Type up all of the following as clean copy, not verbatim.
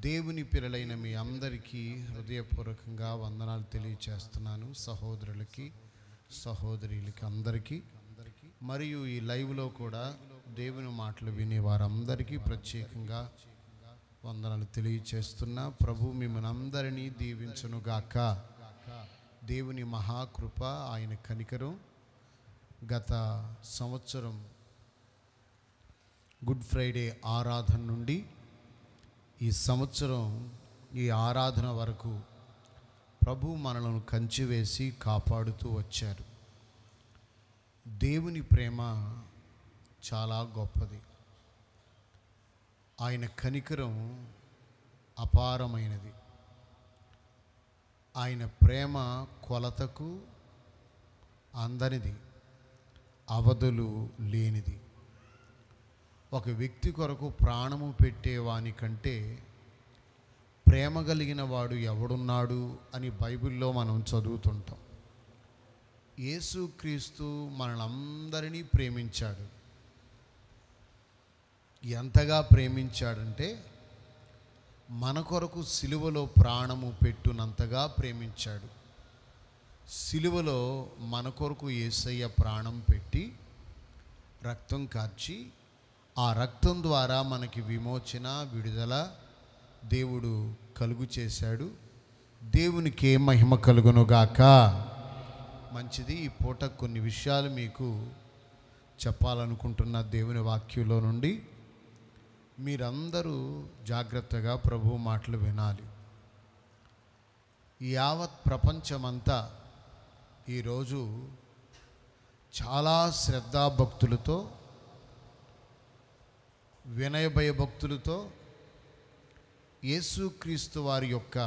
దేవుని పిల్లలైన మీ అందరికీ హృదయపూర్వకంగా వందనాలు తెలియచేస్తున్నాను. సహోదరులకి సహోదరులకి అందరికీ మరియు ఈ లైవ్లో కూడా దేవుని మాటలు వినే వారందరికీ ప్రత్యేకంగా వందనాలు తెలియచేస్తున్నా. ప్రభు మిమ్మల్ని అందరినీ దీవించునుగాక. దేవుని మహాకృప, ఆయన కనికరం గత సంవత్సరం గుడ్ ఫ్రైడే ఆరాధన నుండి ఈ సంవత్సరం ఈ ఆరాధన వరకు ప్రభు మనలను కంచివేసి కాపాడుతూ వచ్చారు. దేవుని ప్రేమ చాలా గొప్పది. ఆయన కనికరం అపారమైనది. ఆయన ప్రేమ కొలతకు అందనిది, అవధులు లేనిది. ఒక వ్యక్తి కొరకు ప్రాణము పెట్టేవాని కంటే ప్రేమ కలిగిన వాడు ఎవడున్నాడు అని బైబిల్లో మనం చదువుతుంటాం. యేసుక్రీస్తు మనలందరినీ ప్రేమించాడు. ఎంతగా ప్రేమించాడంటే మన కొరకు సిలువలో ప్రాణము పెట్టునంతగా ప్రేమించాడు. సిలువలో మన కొరకు యేసయ్య ప్రాణం పెట్టి రక్తం కార్చి ఆ రక్తం ద్వారా మనకి విమోచన, విడుదల దేవుడు కలుగు చేశాడు. దేవునికే మహిమ కలుగునుగాక. మంచిది. ఈ పూట కొన్ని విషయాలు మీకు చెప్పాలనుకుంటున్న దేవుని వాక్యంలో నుండి మీరందరూ జాగ్రత్తగా ప్రభు మాటలు వినాలి. యావత్ ప్రపంచమంతా ఈరోజు చాలా శ్రద్ధాభక్తులతో, వినయ భయభక్తులతో యేసుక్రీస్తు వారి యొక్క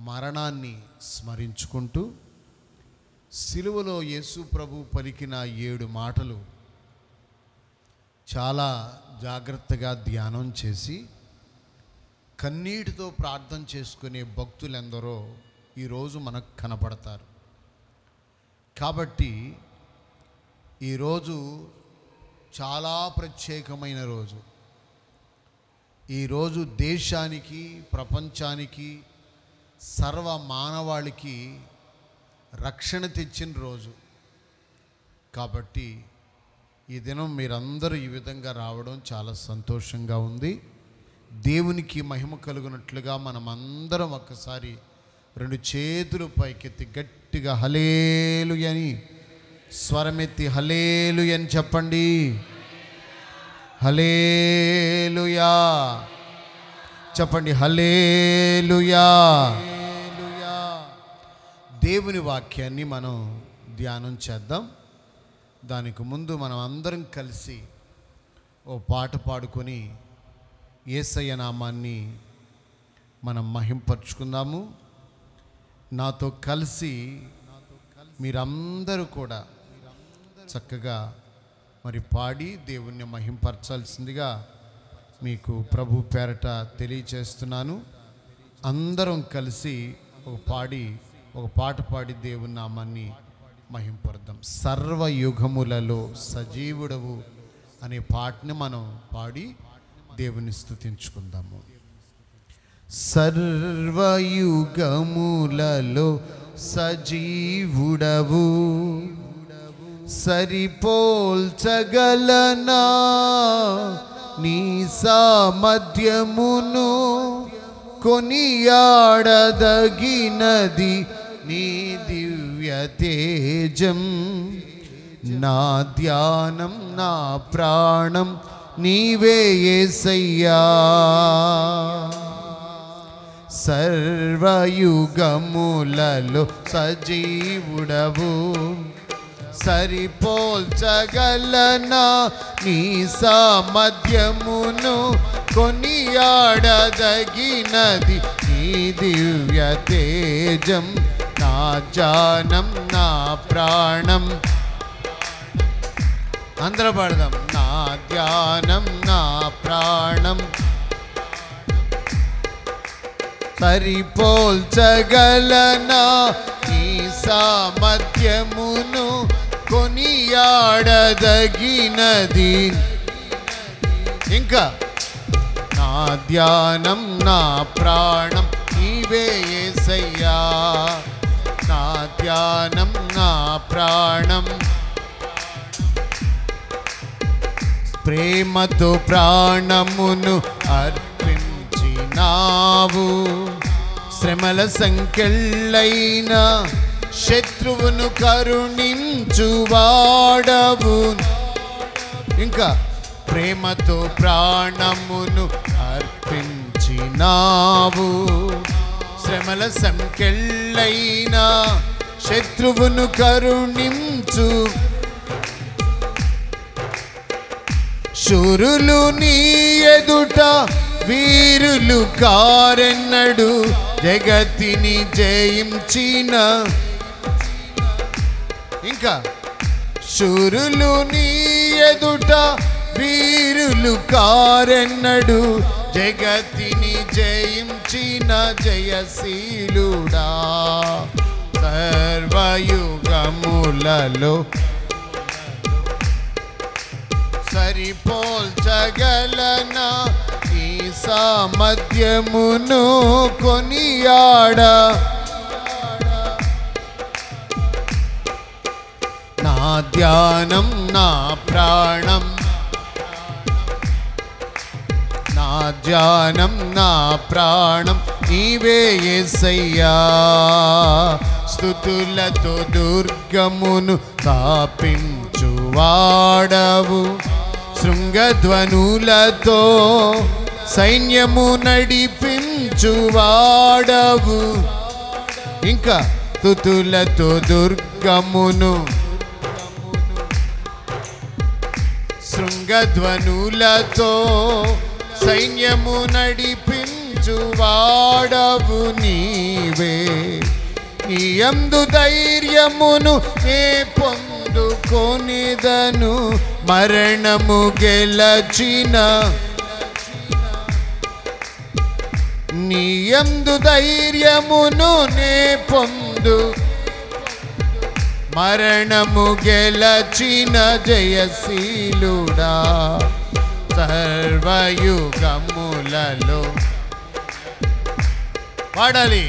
మరణాన్ని స్మరించుకుంటూ సిలువలో యేసు ప్రభు పలికిన 7 మాటలు చాలా జాగ్రత్తగా ధ్యానం చేసి కన్నీటితో ప్రార్థన చేసుకునే భక్తులెందరో ఈరోజు మనకు కనపడతారు. కాబట్టి ఈరోజు చాలా ప్రత్యేకమైన రోజు. ఈరోజు దేశానికి, ప్రపంచానికి, సర్వ మానవాళికి రక్షణ తెచ్చిన రోజు. కాబట్టి ఈ దినం మీరందరూ ఈ విధంగా రావడం చాలా సంతోషంగా ఉంది. దేవునికి మహిమ కలుగునట్లుగా మనమందరం ఒక్కసారి 2 చేతులు పైకెత్తి గట్టిగా హల్లెలూయా అని స్వరమెత్తి హల్లెలూయా అని చెప్పండి. హల్లెలూయా చెప్పండి. హల్లెలూయా. దేవుని వాక్యాన్ని మనం ధ్యానం చేద్దాం. దానికి ముందు మనం అందరం కలిసి ఓ పాట పాడుకొని యేసయ్య నామాన్ని మనం మహింపరుచుకుందాము. నాతో కలిసి మీరందరూ కూడా చక్కగా మరి పాడి దేవుణ్ణి మహింపరచాల్సిందిగా మీకు ప్రభు పేరట తెలియచేస్తున్నాను. అందరం కలిసి ఒక పాట పాడి దేవుని నామాన్ని మహింపరుద్దాం. సర్వయుగములలో సజీవుడవు అనే పాటని మనం పాడి దేవుని స్తుతించుకుందాము. సర్వయుగములలో సజీవుడవు, సరిపోల్చగలనా నీ సామర్థ్యమును, కొనియాడదగినది నీ దివ్య తేజం. నా ధ్యానం, నా ప్రాణం నీవే యేసయ్యా. సర్వయుగములలో సజీవుడవు, సరిపోల్చగలనా నీ సామర్థ్యమును, కొనియాడదగినది నీ దివ్య తేజం. నా జానం, నా ప్రాణం, అందరూ పాడదాం. నా ధ్యానం, నా ప్రాణం, సరిపోల్చగలనా నీ సామర్థ్యమును, కొనియాడదగినది ఇంకా నా నా ధ్యానం నా ప్రాణం నీవే యేసయ్యా. నా ధ్యానం నా ప్రాణం ప్రేమతో ప్రాణమును అర్పించినావు. శ్రమల సంకెళ్ళైన శత్రువును కరుణించువాడవు. ఇంకా ప్రేమతో ప్రాణమును అర్పించినావు. శ్రమల సంకెళ్ళైన శత్రువును కరుణించు. శూరులు నీ ఎదుట వీరులు కారెన్నడు, జగతిని జయించిన. ఇంకా శూరులు నీ ఎదుట వీరులు కారెన్నడు, జగతిని జయించిన జయశీలుడా. సర్వయుగములలో సరిపోల్చగలనా ఈ సామర్థ్యమును కొనియాడ. నా ధ్యానం నా ప్రాణం, నా ధ్యానం నా ప్రాణం నీవే యేసయ్యా. స్తుతులతో దుర్గమును స్థాపించువాడవు. శృంగధ్వనులతో సైన్యము నడిపించువాడవు. ఇంకా స్తుతులతో దుర్గమును శృంగధ్వనులతో సైన్యము నడిపించువాడవు నీవే. నీయందు ధైర్యమును నే పొందుకొనిదను, మరణము గెలచిన. నీయందు ధైర్యమును నే పొందు, మరణము గెలచిన జయశీలుడా. సర్వయుగములలో పాడాలి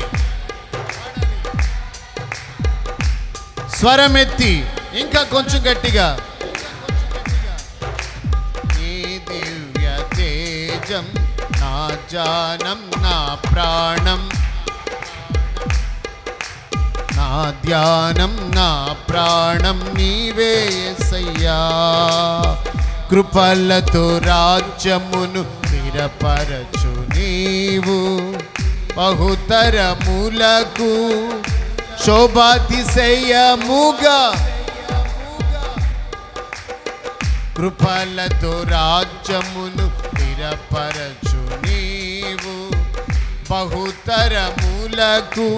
స్వరమెత్తి, ఇంకా కొంచెం గట్టిగా. నీ దివ్య తేజం నా జానం నా ప్రాణం, నా ధ్యానం నా ప్రాణం నీవే యేసయ్యా. కృపలతో రాజ్యమును స్థిరపరచు నీవు, బహుతరములకు శోభాతిశయముగా. కృపలతో రాజ్యమును స్థిరపరచు నీవు, బహుతరములకు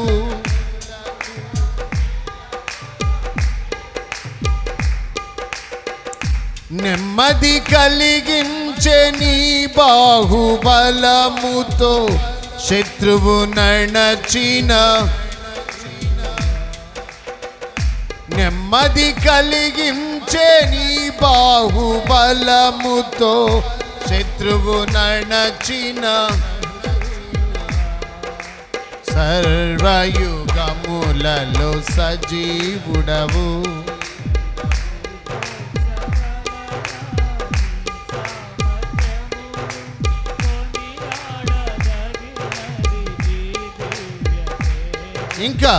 నెమ్మది కలిగించే నీ బాహుబలముతో శత్రువు నణచిన. నెమ్మది కలిగించే నీ బాహుబలముతో శత్రువు నణచిన. సర్వయుగములలో సజీవుడవు. ఇంకా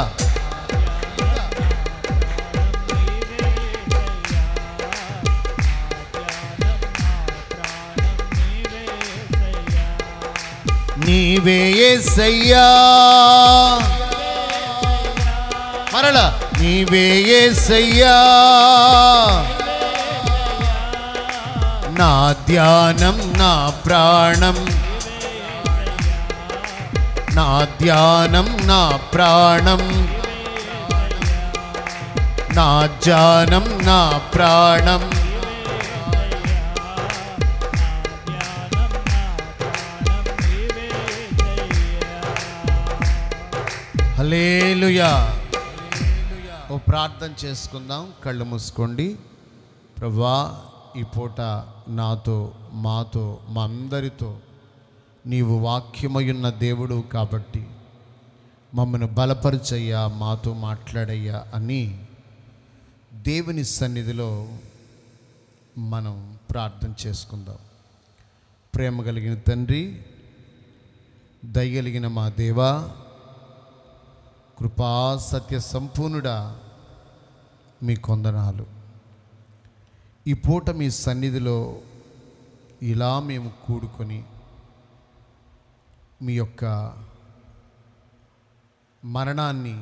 నీవే యేసయ్యా. మరలా నీవే యేసయ్యా. నా ధ్యానం నా ప్రాణం, నా ధ్యానం నా ప్రాణం, నా ధ్యానం నా ప్రాణం. హల్లెలూయా. ఓ ప్రార్థన చేసుకుందాం. కళ్ళు మూసుకోండి. ప్రభువా, ఈ పూట నాతో, మాతో, మా అందరితో నీవు వాక్యమయున్న దేవుడు కాబట్టి మమ్మల్ని బలపరిచయ్యా, మాతో మాట్లాడయ్యా అని దేవుని సన్నిధిలో మనం ప్రార్థన చేసుకుందాం. ప్రేమ కలిగిన తండ్రి, దయగలిగిన మా దేవా, కృపా సత్య సంపూర్ణుడా, మీ కొందనాలు. ఈ పూట మీ సన్నిధిలో ఇలా మేము కూడుకొని మీ యొక్క మరణాన్ని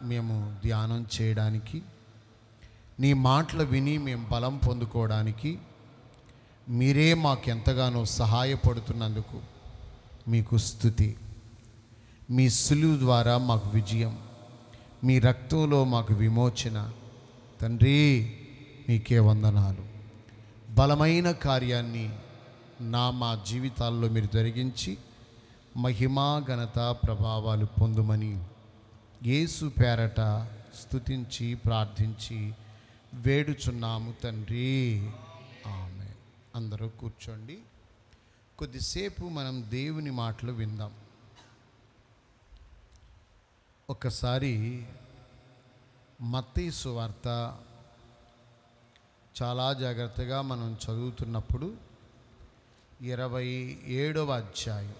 మేము ధ్యానం చేయడానికి, నీ మాటలు విని మేము బలం పొందుకోవడానికి మీరే మాకెంతగానో సహాయపడుతున్నందుకు మీకు స్తుతి. మీ సులువు ద్వారా మాకు విజయం, మీ రక్తంలో మాకు విమోచన. తండ్రి, మీకే వందనాలు. బలమైన కార్యాన్ని మా జీవితాల్లో మీరు జరిగించి మహిమా ఘనత ప్రభావాలు పొందుమని యేసు పేరట స్తుతించి ప్రార్థించి వేడుచున్నాము తండ్రి, ఆమేన్. అందరూ కూర్చోండి. కొద్దిసేపు మనం దేవుని మాటలు విందాం. ఒకసారి మత్తయి సువార్త చాలా జాగ్రత్తగా మనం చదువుతున్నప్పుడు 27వ అధ్యాయం,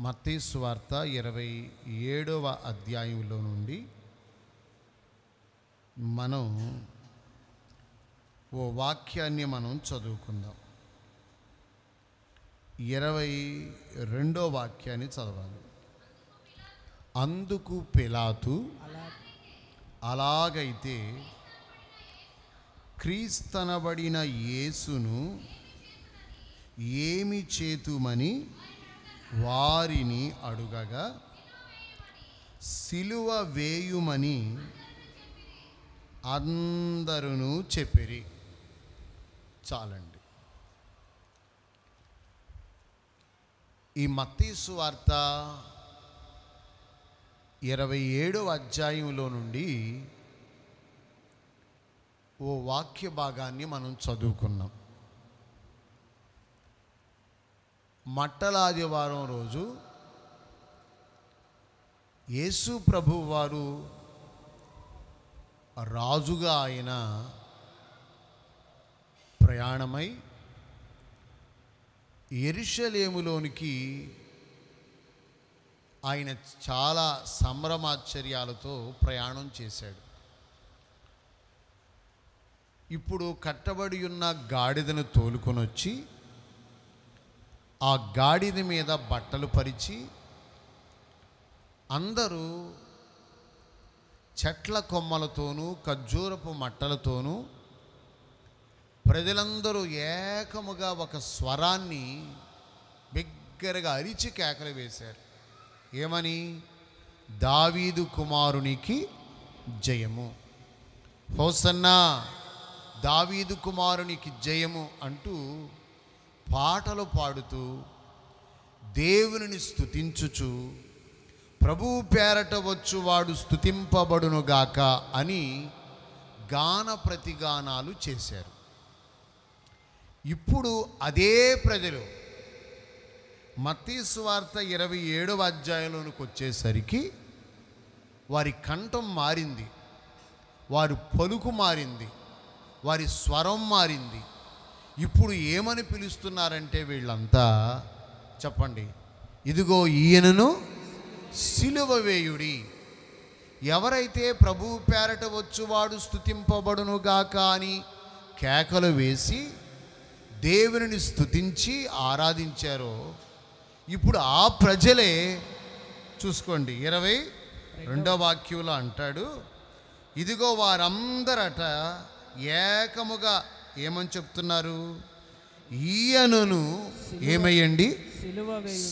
మత్తయి సువార్త 27వ అధ్యాయంలో నుండి మనం ఓ వాక్యాన్ని మనం చదువుకుందాం. 22వ వాక్యాన్ని చదవాలి. అందుకు పిలాతు, అలాగైతే క్రీస్తనబడిన యేసును ఏమి చేతుమని వారిని అడుగగా, సిలువ వేయుమని అందరూ చెప్పిరి. చాలండి. ఈ మత్తయి సువార్త 27వ అధ్యాయంలో నుండి ఓ వాక్య భాగాన్ని మనం చదువుకున్నాం. మట్టలాదివారం రోజు యేసు ప్రభువు వారు రాజుగా ఆయన ప్రయాణమై యెరూషలేములోనికి ఆయన చాలా సంభ్రమాశ్చర్యాలతో ప్రయాణం చేశాడు. ఇప్పుడు కట్టబడి ఉన్న గాడిదను తోలుకొని వచ్చి ఆ గాడిద మీద బట్టలు పరిచి అందరూ చెట్ల కొమ్మలతోనూ ఖర్జూరపు మట్టలతోనూ ప్రజలందరూ ఏకముగా ఒక స్వరాన్ని బిగ్గరగా అరిచి కేకలు వేశారు. ఏమని? దావీదు కుమారునికి జయము, హోసన్నా, దావీదు కుమారునికి జయము అంటూ పాటలు పాడుతూ దేవునిని స్తుతించుచు, ప్రభువు పేరట వచ్చువాడు స్తుతింపబడునుగాక అని గాన ప్రతిగానాలు చేశారు. ఇప్పుడు అదే ప్రజలు మత్తయి సువార్త 27వ అధ్యాయంలోనికి వచ్చేసరికి వారి కంఠం మారింది, వారి పలుకు మారింది, వారి స్వరం మారింది. ఇప్పుడు ఏమని పిలుస్తున్నారంటే వీళ్ళంతా, చెప్పండి, ఇదిగో ఈయనను సిలువ వేయుడి. ఎవరైతే ప్రభువు పేరట వచ్చువాడు స్తుతింపబడునుగాక అని కేకలు వేసి దేవునిని స్తుతించి ఆరాధించారో, ఇప్పుడు ఆ ప్రజలే చూసుకోండి 22వ వాక్యంలో అంటాడు, ఇదిగో వారందరట ఏకముగా ఏమని చెప్తున్నారు? ఈయనను ఏమేయండి?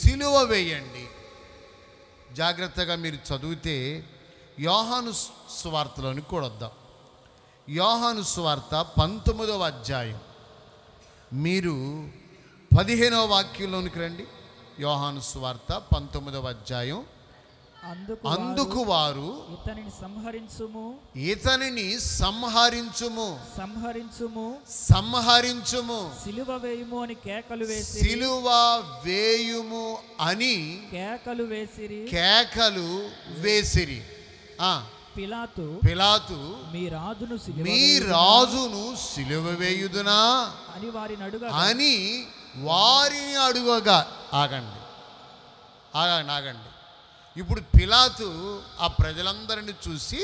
సిలువ వేయండి. జాగ్రత్తగా మీరు చదివితే యోహాను సువార్తలోనికి కూడా వద్దాం. యోహాను సువార్త 19వ అధ్యాయం, మీరు 15వ వాక్యంలోనికి రండి. యోహాను సువార్త 19వ అధ్యాయం అందుకు వారు ఇతనిని సంహరించుము సిలువ వేయుము అని కేకలు వేసిరి. పిలాతు మీ రాజును సిలువ వేయుదునా అని వారిని అడుగగా. ఆగండి. ఇప్పుడు పిలాతు ఆ ప్రజలందరిని చూసి,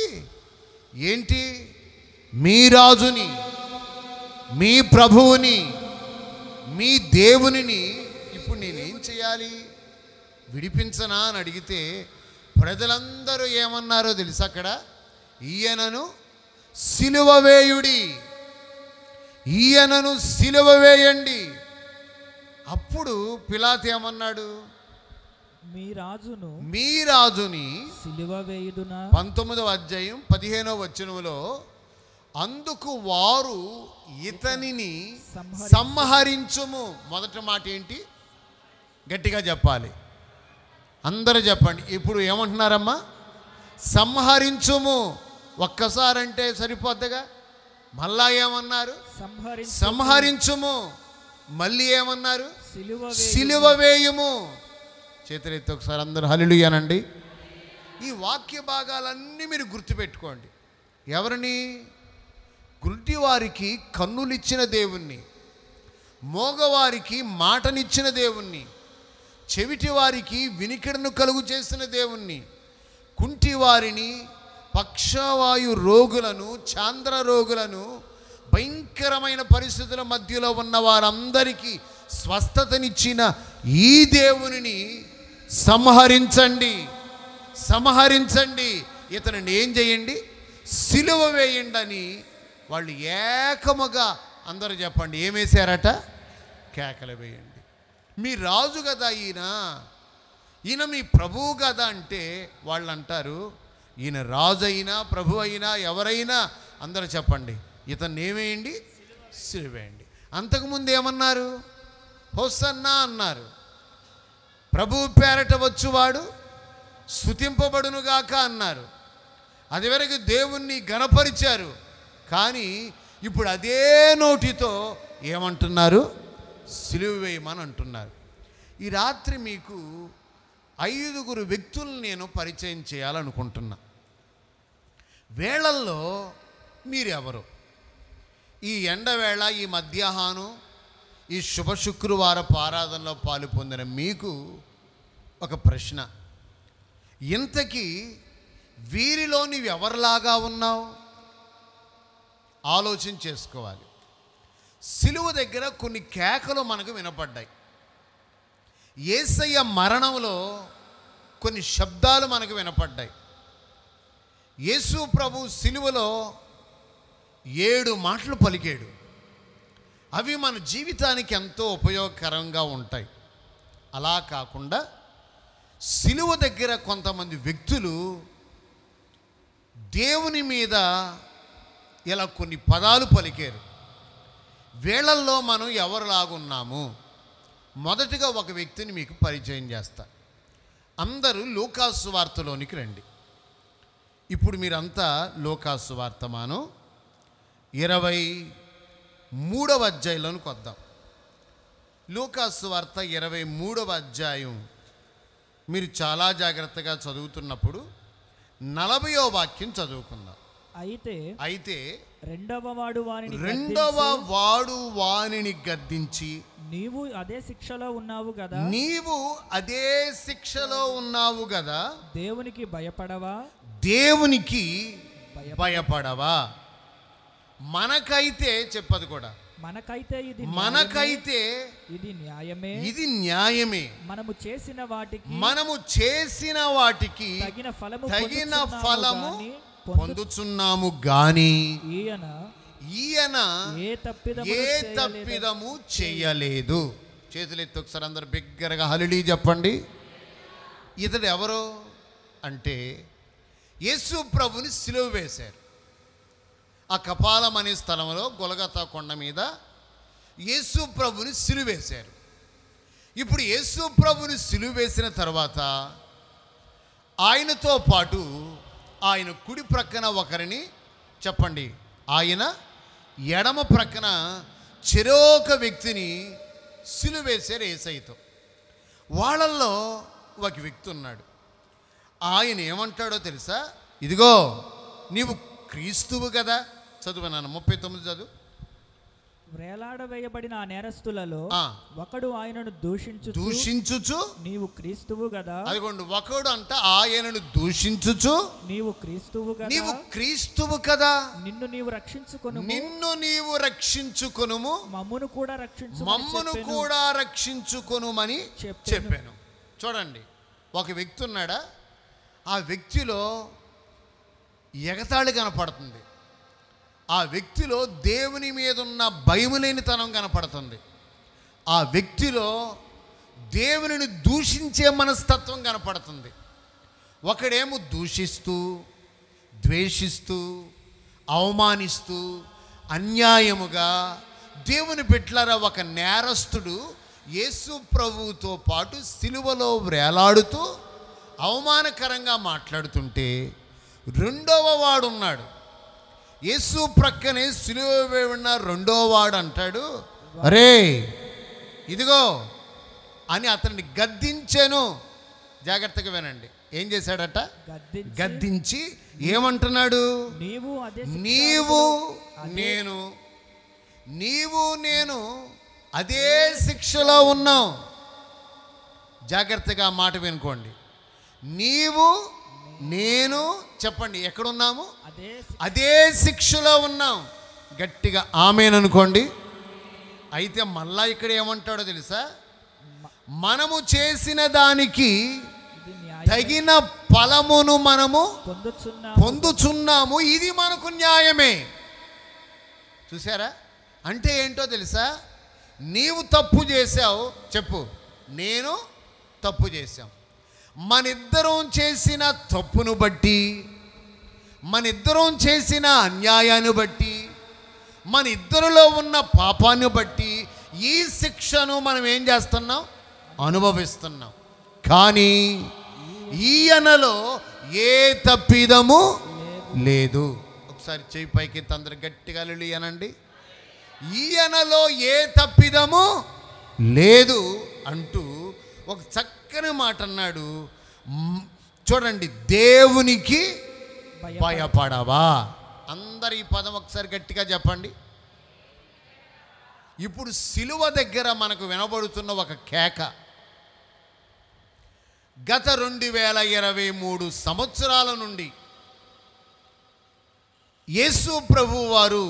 ఏంటి, మీ రాజుని, మీ ప్రభువుని, మీ దేవునిని ఇప్పుడు నేనేం చేయాలి, విడిపించనా అని అడిగితే ప్రజలందరూ ఏమన్నారో తెలుసు అక్కడ? ఈయనను సిలువ వేయుడి, ఈయనను సిలువ వేయండి. అప్పుడు పిలాతు ఏమన్నాడు? మీ రాజుని సిలువ వేయుదునా. 19వ అధ్యాయం 15వ వచనంలో అందుకు వారు ఇతనిని సంహరించుము. మొదటి మాట ఏంటి? గట్టిగా చెప్పాలి, అందరూ చెప్పండి. ఇప్పుడు ఏమంటున్నారమ్మా? సంహరించుము. ఒక్కసారంటే సరిపోద్దగా, మళ్ళా ఏమన్నారు? సంహరించుము. మళ్ళీ ఏమన్నారు? సిలువ వేయుము. చేతులెత్తి ఒకసారి అందరూ హల్లెలూయా అనండి. ఈ వాక్య భాగాలన్నీ మీరు గుర్తుపెట్టుకోండి. ఎవరిని? గుడ్డివారికి కన్నులిచ్చిన దేవుణ్ణి, మోగవారికి మాటనిచ్చిన దేవుణ్ణి, చెవిటి వారికి వినికిడను కలుగు చేసిన దేవుణ్ణి, కుంటివారిని, పక్షవాయు రోగులను, చాంద్ర రోగులను, భయంకరమైన పరిస్థితుల మధ్యలో ఉన్న వారందరికీ స్వస్థతనిచ్చిన ఈ దేవునిని సంహరించండి, ఇతనిని ఏం చేయండి? సిలువ వేయండి అని వాళ్ళు ఏకముగా అందరూ చెప్పండి ఏమేశారట? కేకలు వేయండి. మీ రాజు కదా ఈయన మీ ప్రభువు కదా అంటే వాళ్ళు అంటారు, ఈయన రాజు అయినా ప్రభు అయినా ఎవరైనా అందరూ చెప్పండి ఇతన్ని ఏమేయండి? సిలువ వేయండి. అంతకుముందు ఏమన్నారు? హోసన్నా అన్నారు. ప్రభువు పేరట వచ్చువాడు స్తుతింపబడునుగాక అన్నారు. అదివరకు దేవుణ్ణి ఘనపరిచారు. కానీ ఇప్పుడు అదే నోటితో ఏమంటున్నారు? సిలువ వేయమని అంటున్నారు. ఈ రాత్రి మీకు 5 వ్యక్తులను నేను పరిచయం చేయాలనుకుంటున్నా. వేళల్లో మీరెవరు? ఈ ఎండవేళ, ఈ మధ్యాహ్నం, ఈ శుభ శుక్రవారపు ఆరాధనలో పాలు పొందిన మీకు ఒక ప్రశ్న. ఇంతకీ వీరిలో నీవు ఎవరిలాగా ఉన్నావు? ఆలోచన చేసుకోవాలి. సిలువ దగ్గర కొన్ని కేకలు మనకు వినపడ్డాయి. యేసయ్య మరణంలో కొన్ని శబ్దాలు మనకు వినపడ్డాయి. యేసు ప్రభు సిలువలో 7 మాటలు పలికాడు. అవి మన జీవితానికి ఎంతో ఉపయోగకరంగా ఉంటాయి. అలా కాకుండా సిలువ దగ్గర కొంతమంది వ్యక్తులు దేవుని మీద ఇలా కొన్ని పదాలు పలికారు. వేళల్లో మనం ఎవరిలాగున్నాము? మొదటిగా ఒక వ్యక్తిని మీకు పరిచయం చేస్తా. అందరూ లూకాసు వార్తలోనికి రండి. ఇప్పుడు మీరంతా లూకాసు వార్తమానం 23వ అధ్యాయంలోనికి వద్దాం. లూకాసు వార్త 23వ అధ్యాయం మీరు చాలా జాగ్రత్తగా చదువుతున్నప్పుడు 40వ వాక్యం చదువుకుందాం. అయితే రెండవ వాడు వానిని గద్దించి, నీవు అదే శిక్షలో ఉన్నావు గదా, దేవునికి భయపడవా? మనకైతే చెప్పదు కూడా, మనకైతే ఇది న్యాయమే. మనము చేసిన వాటికి తగిన ఫలము పొందుచున్నాము గాని ఈయన ఏ తప్పిదము చేయలేదు. చేతులెత్తి ఒకసారి అందరు బిగ్గరగా హల్లెలూయా చెప్పండి. ఇతడు ఎవరు అంటే యేసు ప్రభుని సిలువ వేశారు. ఆ కపాలం అనే స్థలంలో గొలగతా కొండ మీద యేసు ప్రభుని సిలువ వేశారు. ఇప్పుడు యేసు ప్రభుని సిలువ వేసిన తర్వాత ఆయనతో పాటు ఆయన కుడి ప్రక్కన ఒకరిని చెప్పండి, ఆయన ఎడమ ప్రక్కన చెరొక వ్యక్తిని సిలువేశారు యేసయ్యతో. వాళ్ళల్లో ఒక వ్యక్తి ఉన్నాడు. ఆయన ఏమంటాడో తెలుసా? ఇదిగో నీవు క్రీస్తువు కదా. చదువు నాన్న 39 చదువు. వేలాడవేయబడిన ఆ నేరస్తులలో ఒకడు ఆయనను దూషించుచు నీవు క్రీస్తువు కదా. అదిగోండి, ఒకడు అంట ఆయనను దూషించుచు నీవు క్రీస్తువు కదా, నిన్ను నీవు రక్షించుకొనుము, మమ్మును కూడా రక్షించుకొనుమని చెప్పాను. చూడండి, ఒక వ్యక్తి ఉన్నాడా, ఆ వ్యక్తిలో ఎగతాళి కనపడుతుంది. ఆ వ్యక్తిలో దేవుని మీద ఉన్న భయములేనితనం కనపడుతుంది. ఆ వ్యక్తిలో దేవునిని దూషించే మనస్తత్వం కనపడుతుంది. ఒకడేమో దూషిస్తూ, ద్వేషిస్తూ, అవమానిస్తూ, అన్యాయముగా దేవుని బిడ్డలారా ఒక నేరస్తుడు యేసు ప్రభువుతో పాటు సిలువలో వేలాడుతూ అవమానకరంగా మాట్లాడుతుంటే, రెండవ వాడు ఉన్నాడు. యేసు ప్రక్కనే సిలువ ఉన్న రెండో వాడు అంటాడు, అరే ఇదిగో అని అతన్ని గద్దించాను. జాగ్రత్తగా వినండి, ఏం చేశాడట? గద్దించి ఏమంటున్నాడు? నీవు నేను అదే శిక్షలో ఉన్నాం. జాగ్రత్తగా మాట వినుకోండి. నీవు నేను చెప్పండి, ఎక్కడున్నాము? అదే శిక్షలో ఉన్నాం. గట్టిగా ఆమేన్ అనుకోండి. అయితే మళ్ళా ఇక్కడ ఏమంటాడో తెలుసా? మనము చేసిన దానికి తగిన ఫలమును మనము పొందుచున్నాము, ఇది మనకు న్యాయమే. చూసారా? అంటే ఏంటో తెలుసా? నీవు తప్పు చేశావు, చెప్పు, నేను తప్పు చేశాం. మనిద్దరం చేసిన తప్పును బట్టి, మనిద్దరం చేసిన అన్యాయాన్ని బట్టి, మన ఇద్దరిలో ఉన్న పాపాన్ని బట్టి ఈ శిక్షను మనం ఏం చేస్తున్నాం? అనుభవిస్తున్నాం. కానీ ఈయనలో ఏ తప్పిదము లేదు. ఒకసారి చెయ్యి పైకి తందర గట్టిగా అనండి. ఈయనలో ఏ తప్పిదము లేదు అంటూ ఒక చక్కని మాట అన్నాడు. చూడండి, దేవునికి భయపడవా? అందరు ఈ పదం ఒకసారి గట్టిగా చెప్పండి. ఇప్పుడు సిలువ దగ్గర మనకు వినబడుతున్న ఒక కేక గత 2023 సంవత్సరాల నుండి యేసు ప్రభు వారు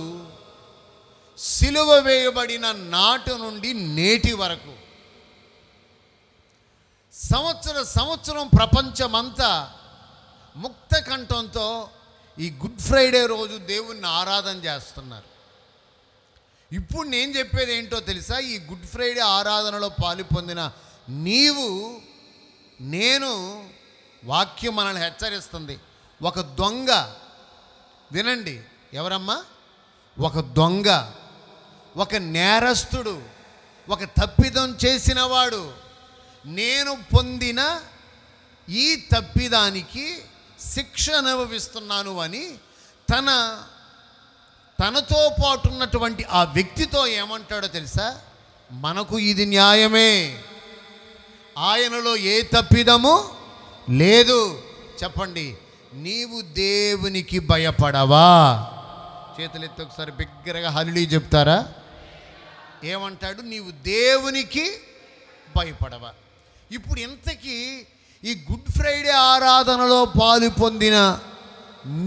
సిలువ వేయబడిన నాటి నుండి నేటి వరకు సంవత్సరం ప్రపంచమంతా ముక్త కంఠంతో ఈ గుడ్ ఫ్రైడే రోజు దేవుణ్ణి ఆరాధన చేస్తున్నారు. ఇప్పుడు నేను చెప్పేది ఏంటో తెలుసా? ఈ గుడ్ ఫ్రైడే ఆరాధనలో పాలు పొందిన నీవు నేను, వాక్యం మనల్ని హెచ్చరిస్తుంది. ఒక దొంగ, వినండి, ఎవరమ్మా? ఒక దొంగ, ఒక నేరస్తుడు, ఒక తప్పిదం చేసినవాడు నేను పొందిన ఈ తప్పిదానికి శిక్ష అనుభవిస్తున్నాను అని తనతో పాటు ఉన్నటువంటి ఆ వ్యక్తితో ఏమంటాడో తెలుసా? మనకు ఇది న్యాయమే, ఆయనలో ఏ తప్పిదము లేదు. చెప్పండి, నీవు దేవునికి భయపడవా? చేతులెత్తి ఒకసారి బిగ్గరగా హల్లెలూయా చెప్తారా? ఏమంటాడు? నీవు దేవునికి భయపడవా? ఇప్పుడు ఇంతకీ ఈ గుడ్ ఫ్రైడే ఆరాధనలో పాలు పొందిన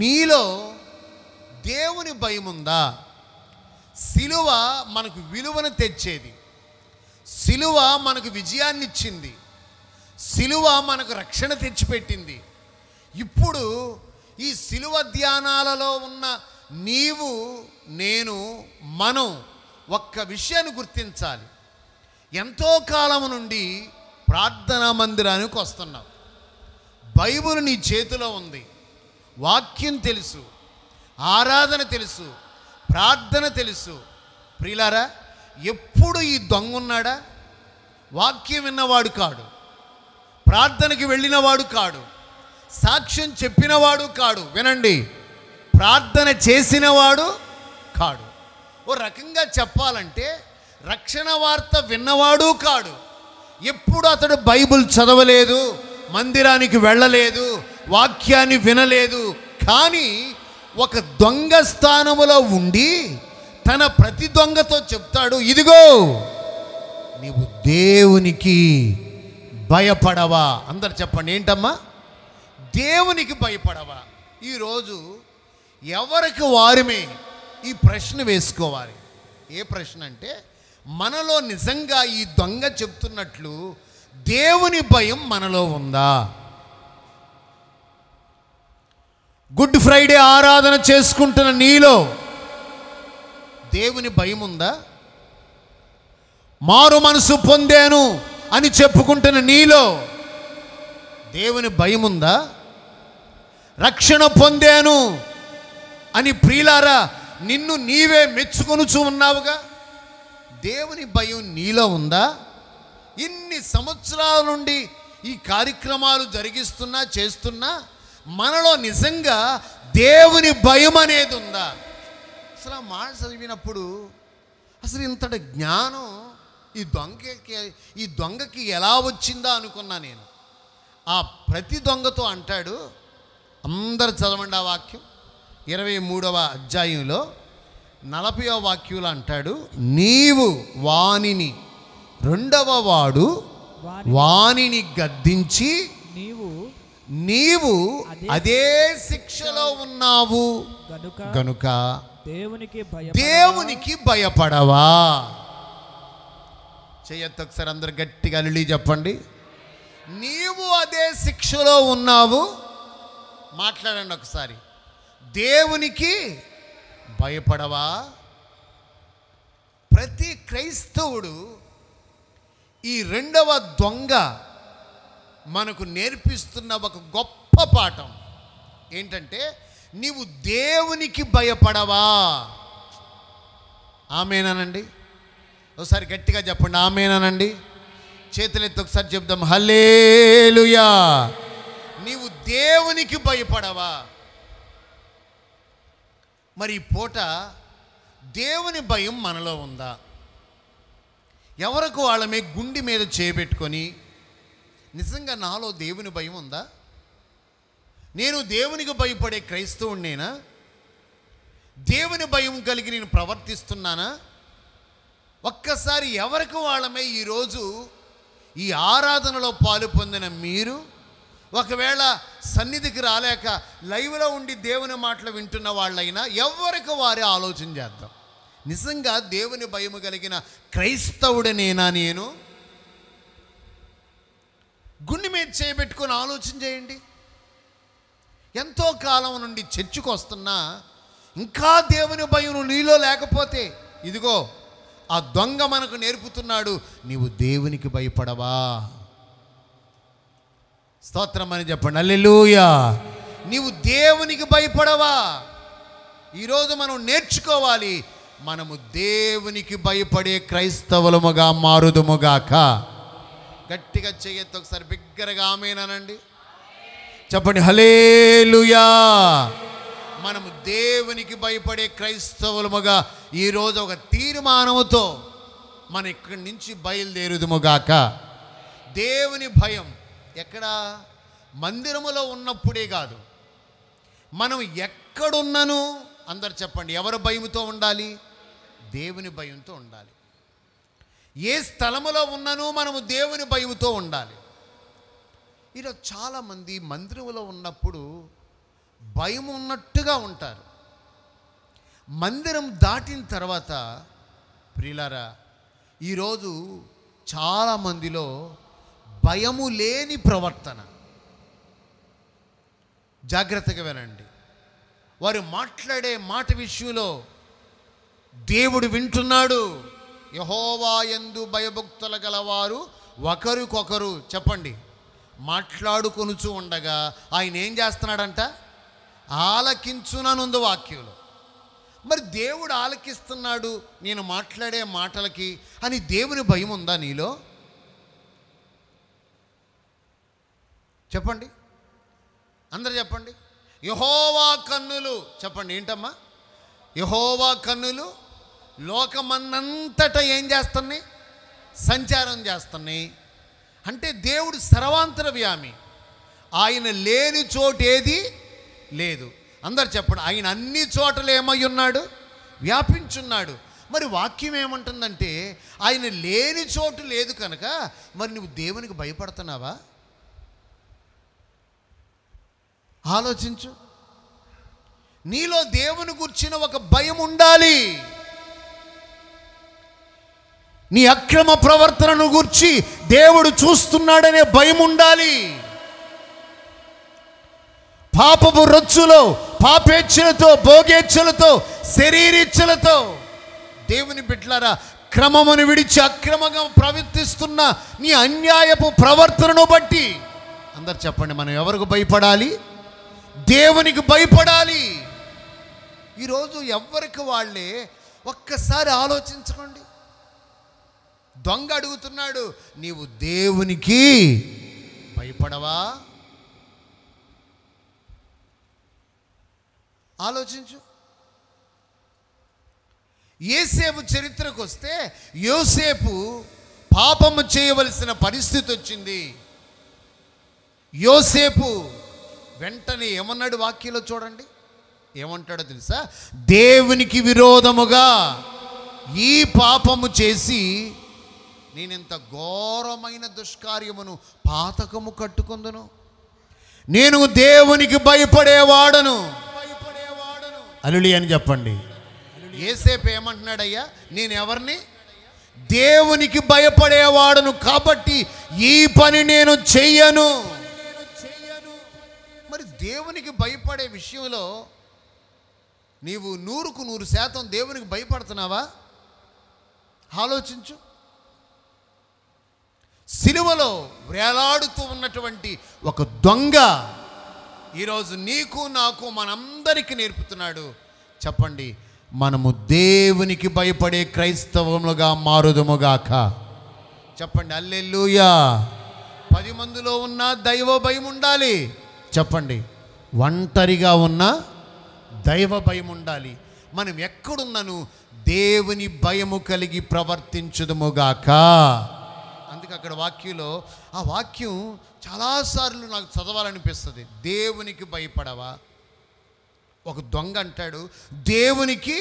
నీలో దేవుని భయం ఉందా? సిలువ మనకు విలువను తెచ్చేది, సిలువ మనకు విజయాన్ని ఇచ్చింది, సిలువ మనకు రక్షణ తెచ్చిపెట్టింది. ఇప్పుడు ఈ సిలువ ధ్యానాలలో ఉన్న నీవు నేను మనం ఒక్క విషయాన్ని గుర్తించాలి. ఎంతో కాలం నుండి ప్రార్థనా మందిరానికి వస్తున్నావు, బైబిల్ నీ చేతిలో ఉంది, వాక్యం తెలుసు, ఆరాధన తెలుసు, ప్రార్థన తెలుసు. ప్రియులారా, ఎప్పుడు ఈ దొంగ ఉన్నాడా? వాక్యం విన్నవాడు కాడు, ప్రార్థనకి వెళ్ళినవాడు కాడు, సాక్ష్యం చెప్పినవాడు కాడు. వినండి, ప్రార్థన చేసినవాడు కాడు. ఓ రకంగా చెప్పాలంటే రక్షణ వార్త విన్నవాడు కాడు. ఎప్పుడు అతడు బైబిల్ చదవలేదు, మందిరానికి వెళ్ళలేదు, వాక్యాన్ని వినలేదు. కానీ ఒక దొంగ స్థానములో ఉండి తన ప్రతి దొంగతో చెప్తాడు, ఇదిగో నీవు దేవునికి భయపడవా. అందరు చెప్పండి, ఏంటమ్మా? దేవునికి భయపడవా. ఈరోజు ఎవరికి వారమే ఈ ప్రశ్న వేసుకోవాలి. ఏ ప్రశ్న అంటే, మనలో నిజంగా ఈ దొంగ చెప్తున్నట్లు దేవుని భయం మనలో ఉందా? గుడ్ ఫ్రైడే ఆరాధన చేసుకుంటున్న నీలో దేవుని భయం ఉందా? మారు మనసు పొందాను అని చెప్పుకుంటున్న నీలో దేవుని భయం ఉందా? రక్షణ పొందాను అని ప్రియులారా నిన్ను నీవే మెచ్చుకొనుచు ఉన్నావుగా, దేవుని భయం నీలో ఉందా? ఇన్ని సంవత్సరాల నుండి ఈ కార్యక్రమాలు జరిగిస్తున్నా చేస్తున్నా మనలో నిజంగా దేవుని భయం అనేది ఉందా? అసలు ఆ మాట చదివినప్పుడు అసలు ఇంతటి జ్ఞానం ఈ దొంగకి ఎలా వచ్చిందా అనుకున్నా నేను. ఆ ప్రతి దొంగతో అంటాడు, అందరు చదవండి ఆ వాక్యం, 23వ అధ్యాయంలో 40వ వాక్యంలో అంటాడు, నీవు వానిని, రెండవ వాడు వానిని గద్దించి నీవు అదే శిక్షలో ఉన్నావు గనుక దేవునికి భయపడవా. చెయ్యొద్దు ఒకసారి, అందరు గట్టిగా అల్లి చెప్పండి. నీవు అదే శిక్షలో ఉన్నావు. మాట్లాడండి ఒకసారి, దేవునికి భయపడవా. ప్రతి క్రైస్తవుడు ఈ రెండవ దొంగ మనకు నేర్పిస్తున్న ఒక గొప్ప పాఠం ఏంటంటే, నీవు దేవునికి భయపడవా. ఆమేనానండి? ఒకసారి గట్టిగా చెప్పండి, ఆమేనానండి. చేతులెత్తి ఒకసారి చెప్దాం, హల్లెలూయా. నీవు దేవునికి భయపడవా. మరి ఈ పూట దేవుని భయం మనలో ఉందా? ఎవరికి వాళ్ళమే గుండె మీద చేయబెట్టుకొని నిజంగా నాలో దేవుని భయం ఉందా? నేను దేవునికి భయపడే క్రైస్తవుడినేనా? దేవుని భయం కలిగి నేను ప్రవర్తిస్తున్నానా? ఒక్కసారి ఎవరికి వాళ్ళమే ఈరోజు ఈ ఆరాధనలో పాలు పొందిన మీరు, ఒకవేళ సన్నిధికి రాలేక లైవ్లో ఉండి దేవుని మాటలు వింటున్న వాళ్ళైనా ఎవరికి వారే ఆలోచన చేద్దాం. నిజంగా దేవుని భయము కలిగిన క్రైస్తవుడనేనా నేను? గుండె మీద చేయబెట్టుకొని ఆలోచన చేయండి. ఎంతో కాలం నుండి చర్చికి వస్తున్నా ఇంకా దేవుని భయం నీలో లేకపోతే, ఇదిగో ఆ దొంగ మనకు నేర్పుతున్నాడు, నీవు దేవునికి భయపడవా. స్తోత్రం అని చెప్పండి, హల్లెలూయా. నీవు దేవునికి భయపడవా. ఈరోజు మనం నేర్చుకోవాలి, మనము దేవునికి భయపడే క్రైస్తవులముగా మారుదుముగాక. గట్టిగా చేయొద్దు ఒకసారి, బిగ్గరగా ఆమేనానండి చెప్పండి, హల్లెలూయా. మనము దేవునికి భయపడే క్రైస్తవులముగా ఈరోజు ఒక తీర్మానముతో మనం ఇక్కడి నుంచి బయలుదేరుదుముగాక. దేవుని భయం ఎక్కడ? మందిరములో ఉన్నప్పుడే కాదు, మనం ఎక్కడున్నాను అందరు చెప్పండి, ఎవరి భయంతో ఉండాలి? దేవుని భయంతో ఉండాలి. ఏ స్థలములో ఉన్నానో మనము దేవుని భయంతో ఉండాలి. ఈరోజు చాలామంది మందిరంలో ఉన్నప్పుడు భయం ఉన్నట్టుగా ఉంటారు. మందిరం దాటిన తర్వాత ప్రియులారా, ఈరోజు చాలామందిలో భయము లేని ప్రవర్తన. జాగ్రత్తగా వినండి. వారు మాట్లాడే మాట విషయంలో దేవుడు వింటున్నాడు. యెహోవా యందు భయభక్తులు గలవారు ఒకరికొకరు చెప్పండి మాట్లాడుకొనుచు ఉండగా ఆయన ఏం చేస్తున్నాడంట? ఆలకించుననుంది వాక్యంలో. మరి దేవుడు ఆలకిస్తున్నాడు నేను మాట్లాడే మాటలకి అని దేవుని భయం ఉందా నీలో? చెప్పండి. అందరు చెప్పండి. యెహోవా కన్నులు చెప్పండి. ఏంటమ్మా? యెహోవా కన్నులు లోకమన్నంతటా ఏం చేస్తున్నాయి? సంచారం చేస్తున్నాయి. అంటే దేవుడు సర్వాంతర్యామి, ఆయన లేని చోటు ఏది లేదు. అందరు చెప్పండి. ఆయన అన్ని చోట్ల ఏమై ఉన్నాడు? వ్యాపించున్నాడు. మరి వాక్యం ఏమంటుందంటే ఆయన లేని చోటు లేదు కనుక మరి నువ్వు దేవునికి భయపడుతున్నావా? ఆలోచించు. నీలో దేవుని గుర్చిన ఒక భయం ఉండాలి. నీ అక్రమ ప్రవర్తనను గురించి దేవుడు చూస్తున్నాడనే భయం ఉండాలి. పాపపు రొచ్చులో, పాపేచ్ఛలతో, భోగేచ్ఛలతో, శరీరేచ్ఛలతో దేవుని బిడ్డలారా క్రమమును విడిచి అక్రమంగా ప్రవర్తిస్తున్న నీ అన్యాయపు ప్రవర్తనను బట్టి అందరు చెప్పండి, మనం ఎవరికి భయపడాలి? దేవునికి భయపడాలి. ఈరోజు ఎవరికి వాళ్ళే ఒక్కసారి ఆలోచించుకోండి. దొంగ అడుగుతున్నాడు, నీవు దేవునికి భయపడవా? ఆలోచించు. యోసేపు చరిత్రకు వస్తే యోసేపు పాపము చేయవలసిన పరిస్థితి వచ్చింది. యోసేపు వెంటనే ఏమన్నాడు? వాక్యంలో చూడండి ఏమంటాడో తెలుసా? దేవునికి విరోధముగా ఈ పాపము చేసి నేనింత ఘోరమైన దుష్కార్యమును పాతకము కట్టుకొందును, నేను దేవునికి భయపడేవాడను. హల్లెలూయా అని చెప్పండి. యోసేపు ఏమంటున్నాడయ్యా? నేను ఎవరిని? దేవునికి భయపడేవాడను, కాబట్టి ఈ పని నేను చెయ్యను. మరి దేవునికి భయపడే విషయంలో నీవు 100% దేవునికి భయపడుతున్నావా? ఆలోచించు. సిలువలో వేలాడుతూ ఉన్నటువంటి ఒక దొంగ ఈరోజు నీకు నాకు మనందరికీ నేర్పుతున్నాడు. చెప్పండి, మనము దేవునికి భయపడే క్రైస్తవములుగా మారుదుముగాక. చెప్పండి హల్లెలూయా. 10 మందిలో ఉన్న దైవ భయం ఉండాలి. చెప్పండి, ఒంటరిగా ఉన్న దైవ భయం ఉండాలి. మనం ఎక్కడున్నాను దేవుని భయము కలిగి ప్రవర్తించుదుముగాక. అందుకే అక్కడ వాక్యంలో ఆ వాక్యం చాలాసార్లు నాకు చదవాలనిపిస్తుంది. దేవునికి భయపడవా? ఒక దొంగ అంటాడు దేవునికి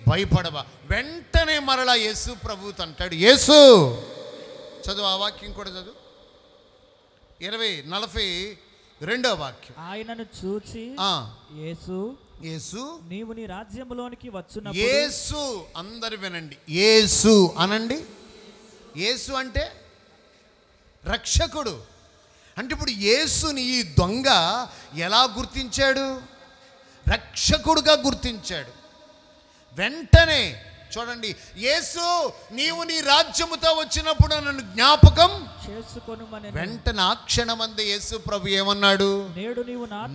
భయపడవా? వెంటనే మరలా యేసు ప్రభువుతో అంటాడు, యేసు చదువు ఆ వాక్యం కూడా చదువు. 42వ వాక్యం. ఆయనను చూచి యేసు యేసు నీవు నీ రాజ్యములోనికి వచ్చున. యేసు అందరు వినండి, యేసు అనండి. యేసు అంటే రక్షకుడు. అంటే ఇప్పుడు యేసుని ఈ దొంగ ఎలా గుర్తించాడు? రక్షకుడుగా గుర్తించాడు. వెంటనే చూడండి, యేసు నీవు నీ రాజ్యముతో వచ్చినప్పుడు నన్ను జ్ఞాపకం చేసుకొనుమని. వెంటనే ఆ క్షణమందే యేసు ప్రభు ఏమన్నాడు?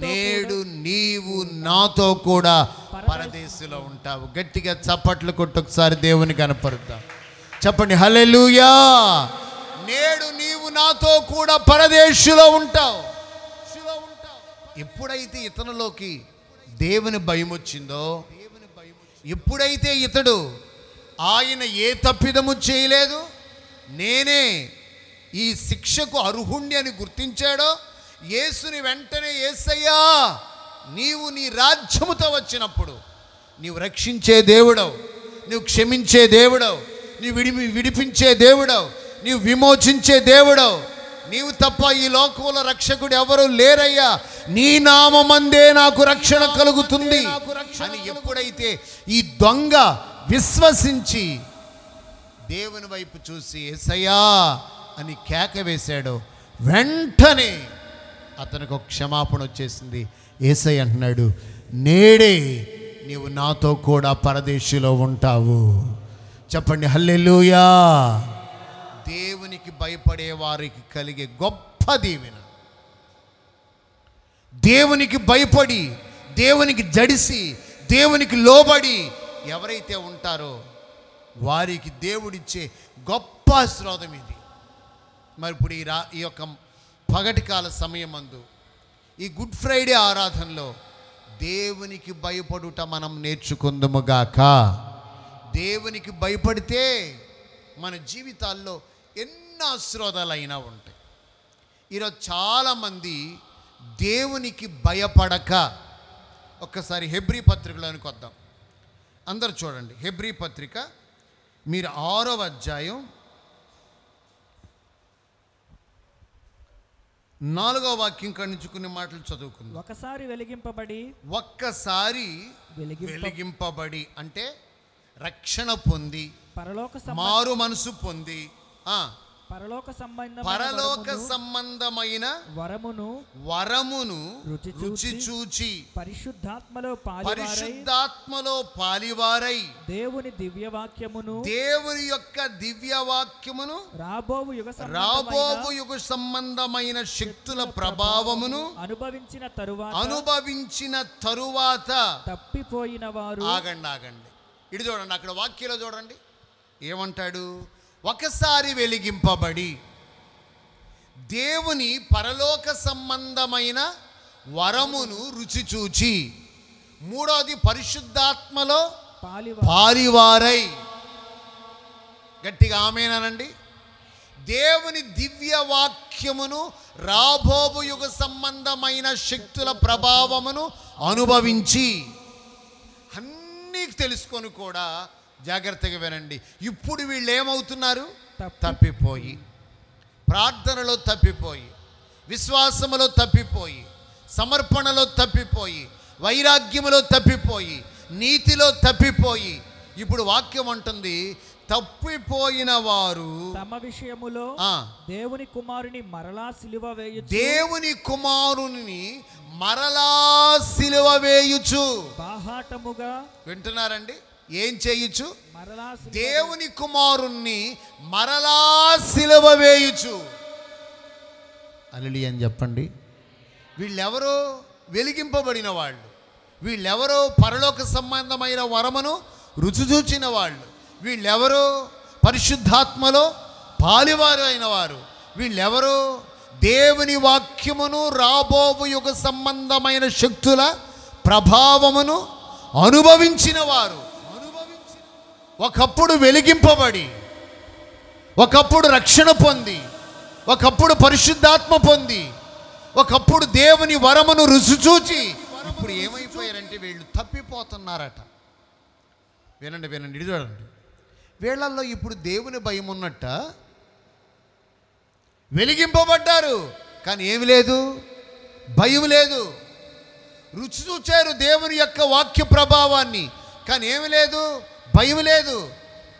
నేడు నీవు నాతో కూడా పరదేశంలో ఉంటావు. గట్టిగా చప్పట్లు కొట్టి ఒకసారి దేవుని కనపరుద్దాం. చెప్పండి హల్లెలూయా. నేడు నీవు నాతో కూడా పరదేశంలో ఉంటావు. ఎప్పుడైతే ఇతనిలోకి దేవుని భయం వచ్చిందో, ఎప్పుడైతే ఇతడు ఆయన ఏ తప్పిదము చేయలేదు, నేనే ఈ శిక్షకు అర్హుణ్ణి అని గుర్తించాడో, యేసుని వెంటనే యేసయ్యా నీవు నీ రాజ్యముతో వచ్చినప్పుడు నీవు రక్షించే దేవుడవు, నువ్వు క్షమించే దేవుడవు, నీవు విడిపించే దేవుడవు, నీవు విమోచించే దేవుడవు, నీవు తప్ప ఈ లోకంలో రక్షకుడు ఎవరు లేరయ్యా, నీ నామమందే నాకు రక్షణ కలుగుతుంది అని ఎప్పుడైతే ఈ దొంగ విశ్వసించి దేవుని వైపు చూసి యేసయ్యా అని కేక వేశాడో, వెంటనే అతనికి ఒక క్షమాపణ వచ్చేసింది. యేసయ్య అంటున్నాడు, నేడే నీవు నాతో కూడా పరదేశంలో ఉంటావు. చెప్పండి హల్లెలూయా. దేవునికి భయపడే వారికి కలిగే గొప్ప దీవెన. దేవునికి భయపడి, దేవునికి జడిసి, దేవునికి లోబడి ఎవరైతే ఉంటారో వారికి దేవుడిచ్చే గొప్ప ఆశీర్వాదం ఇది. మరి ఇప్పుడు ఈ యొక్క పగటి కాల సమయమందు ఈ గుడ్ ఫ్రైడే ఆరాధనలో దేవునికి భయపడుట మనం నేర్చుకుందుముగాక. దేవునికి భయపడితే మన జీవితాల్లో ఎన్ని ఆశీర్వాదాలైనా ఉంటాయి. ఈరోజు చాలామంది దేవునికి భయపడక, ఒక్కసారి హెబ్రీ పత్రికలోనికి వద్దాం. అందరు చూడండి, హెబ్రీ పత్రిక మీరు 6వ అధ్యాయం 4వ వాక్యం కాడి నుంచి కొన్ని మాటలు చదువుకుందాం. ఒక్కసారి వెలిగింపబడి అంటే రక్షణ పొంది, మారు మనసు పొంది, పరలోక సంబంధమైన వరమును రుచి చూచి పరిశుద్ధాత్మలో పాలివారై దేవుని యొక్క దివ్యవాక్యమును రాబోవు యుగ సంబంధమైన శక్తుల ప్రభావమును అనుభవించిన తరువాత తప్పిపోయిన వారు. ఆగండి ఇటు చూడండి, అక్కడ వాక్యంలో చూడండి ఏమంటాడు. ఒకసారి వెలిగింపబడి దేవుని పరలోక సంబంధమైన వరమును రుచి చూచి, మూడోది పరిశుద్ధాత్మలో పాలివారై. గట్టిగా ఆమేనండి. దేవుని దివ్య వాక్యమును రాబోవు యుగ సంబంధమైన శక్తుల ప్రభావమును అనుభవించి, అన్నీ తెలుసుకొని కూడా జాగ్రత్తగా వినండి. ఇప్పుడు వీళ్ళు ఏమవుతున్నారు? తప్పిపోయి, ప్రార్థనలో తప్పిపోయి, విశ్వాసములో తప్పిపోయి, సమర్పణలో తప్పిపోయి, వైరాగ్యములో తప్పిపోయి, నీతిలో తప్పిపోయి, ఇప్పుడు వాక్యం అంటుంది తప్పిపోయిన వారు తమ విషయములో దేవుని కుమారుని మరలా సిలువ వేయుచు బాహాటముగా. వింటున్నారండి? ఏం చేయొచ్చు? దేవుని కుమారుణ్ణి మరలా సిలువ వేయుచు. హల్లెలూయా అని చెప్పండి. వీళ్ళెవరో వెలిగింపబడిన వాళ్ళు, వీళ్ళెవరో పరలోక సంబంధమైన వరమును రుచి చూచిన వాళ్ళు, వీళ్ళెవరో పరిశుద్ధాత్మలో పాలివారు అయిన వారు, వీళ్ళెవరో దేవుని వాక్యమును రాబోవు యుగ సంబంధమైన శక్తుల ప్రభావమును అనుభవించిన వారు. ఒకప్పుడు వెలిగింపబడి, ఒకప్పుడు రక్షణ పొంది, ఒకప్పుడు పరిశుద్ధాత్మ పొంది, ఒకప్పుడు దేవుని వరమును రుచి చూచి, ఇప్పుడు ఏమైపోయారంటే వీళ్ళు తప్పిపోతున్నారట. వినండి ఇది చూడండి. వీళ్ళల్లో ఇప్పుడు దేవుని భయం ఉన్నట్ట. వెలిగింపబడ్డారు కానీ ఏమి లేదు, భయం లేదు. రుచి చూచారు దేవుని యొక్క వాక్య ప్రభావాన్ని కానీ ఏమి లేదు, భయం లేదు.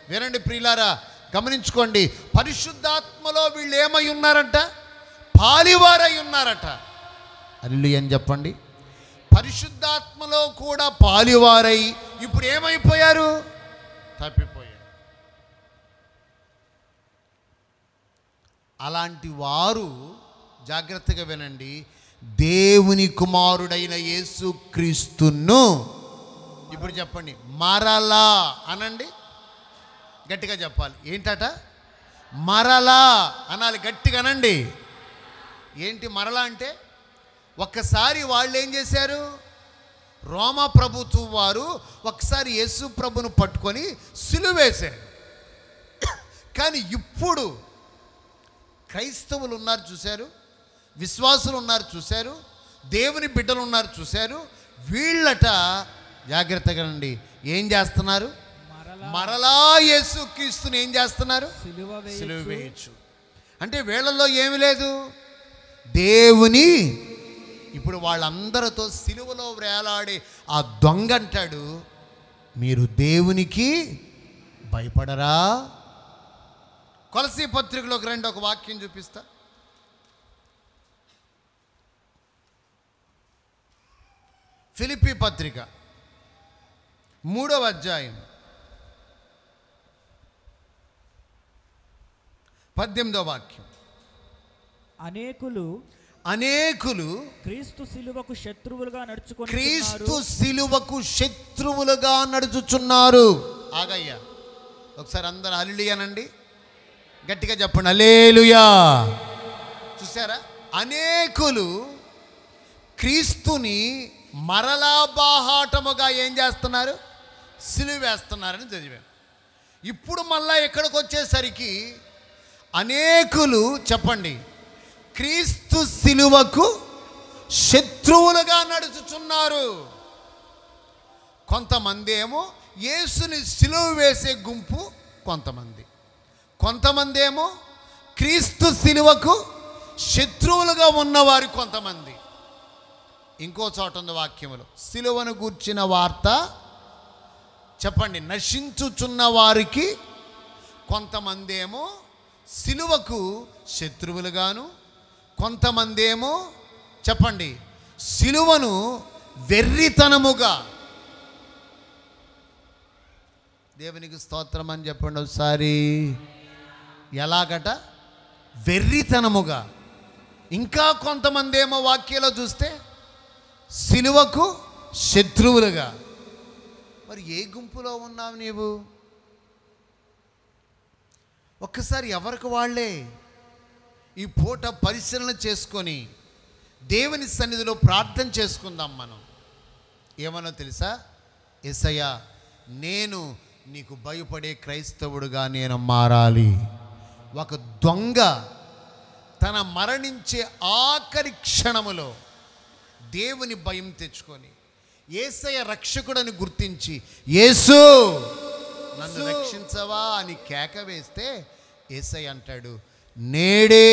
వినండి ప్రియులారా, గమనించుకోండి. పరిశుద్ధాత్మలో వీళ్ళు ఏమై ఉన్నారంట? పాలివారై ఉన్నారట. హల్లెలూయా అని చెప్పండి. పరిశుద్ధాత్మలో కూడా పాలివారై ఇప్పుడు ఏమైపోయారు? తప్పిపోయారు. అలాంటి వారు జాగ్రత్తగా వినండి, దేవుని కుమారుడైన యేసుక్రీస్తును ఇప్పుడు చెప్పండి మరలా అనండి. గట్టిగా చెప్పాలి. ఏంటట? మరలా అనాలి, గట్టిగా అనండి. ఏంటి మరలా అంటే? ఒక్కసారి వాళ్ళు ఏం చేశారు? రోమా ప్రభుత్వం వారు ఒకసారి యేసు ప్రభును పట్టుకొని సిలువ వేశారు. కానీ ఇప్పుడు క్రైస్తవులు ఉన్నారు చూశారు, విశ్వాసులు ఉన్నారు చూశారు, దేవుని బిడ్డలు ఉన్నారు చూశారు. వీళ్ళట జాగ్రత్తగా అండి ఏం చేస్తున్నారు? మరలా యేసుక్రీస్తుని ఏం చేస్తున్నారు? సిలువ వేయచ్చు. అంటే వీళ్ళల్లో ఏమి లేదు, దేవుని. ఇప్పుడు వాళ్ళందరితో సిలువలో వేలాడే ఆ దొంగ అంటాడు, మీరు దేవునికి భయపడరా? కొలసీ పత్రికలోకి రండి, ఒక వాక్యం చూపిస్తా. ఫిలిప్పీ పత్రిక 3వ అధ్యాయం 18వ వాక్యం. అనేకులు క్రీస్తు సిలువకు శత్రువులుగా నడుచుచున్నారు. ఆగయ్యా, ఒకసారి అందరూ హల్లెలూయా అనండి, గట్టిగా చెప్పండి హల్లెలూయా. చూసారా? అనేకులు క్రీస్తుని మరలా బాహాటముగా ఏం చేస్తున్నారు? సిలువ వేస్తున్నారని చదివాం. ఇప్పుడు మళ్ళా ఎక్కడికి వచ్చేసరికి అనేకులు చెప్పండి, క్రీస్తు సిలువకు శత్రువులుగా నడుచుచున్నారు. కొంతమంది ఏమో యేసుని సిలువ వేసే గుంపు, కొంతమంది ఏమో క్రీస్తు సిలువకు శత్రువులుగా ఉన్నవారు కొంతమంది. ఇంకో చోట ఉంది వాక్యములో, సిలువను గూర్చిన వార్త చెప్పండి నశించుచున్న వారికి కొంతమంది ఏమో సిలువకు శత్రువులుగాను, కొంతమంది ఏమో చెప్పండి సిలువను వెర్రితనముగా. దేవునికి స్తోత్రం అని చెప్పండి ఒకసారి. ఎలాగట? వెర్రితనముగా. ఇంకా కొంతమంది ఏమో వాక్యంలో చూస్తే సిలువకు శత్రువులుగా. మరి ఏ గుంపులో ఉన్నావు నీవు? ఒక్కసారి ఎవరికి వాళ్ళే ఈ పూట పరిశీలన చేసుకొని దేవుని సన్నిధిలో ప్రార్థన చేసుకుందాం. మనం ఏమన్నా తెలుసా? యేసయ్యా, నేను నీకు భయపడే క్రైస్తవుడుగా నేను మారాలి. ఒక దొంగ తన మరణించే ఆఖరి క్షణములో దేవుని భయం తెచ్చుకొని యేసయ్య రక్షకుడని గుర్తించి, యేసు నన్ను రక్షించవా అని కేక వేస్తే యేసయ్య అంటాడు, నేడే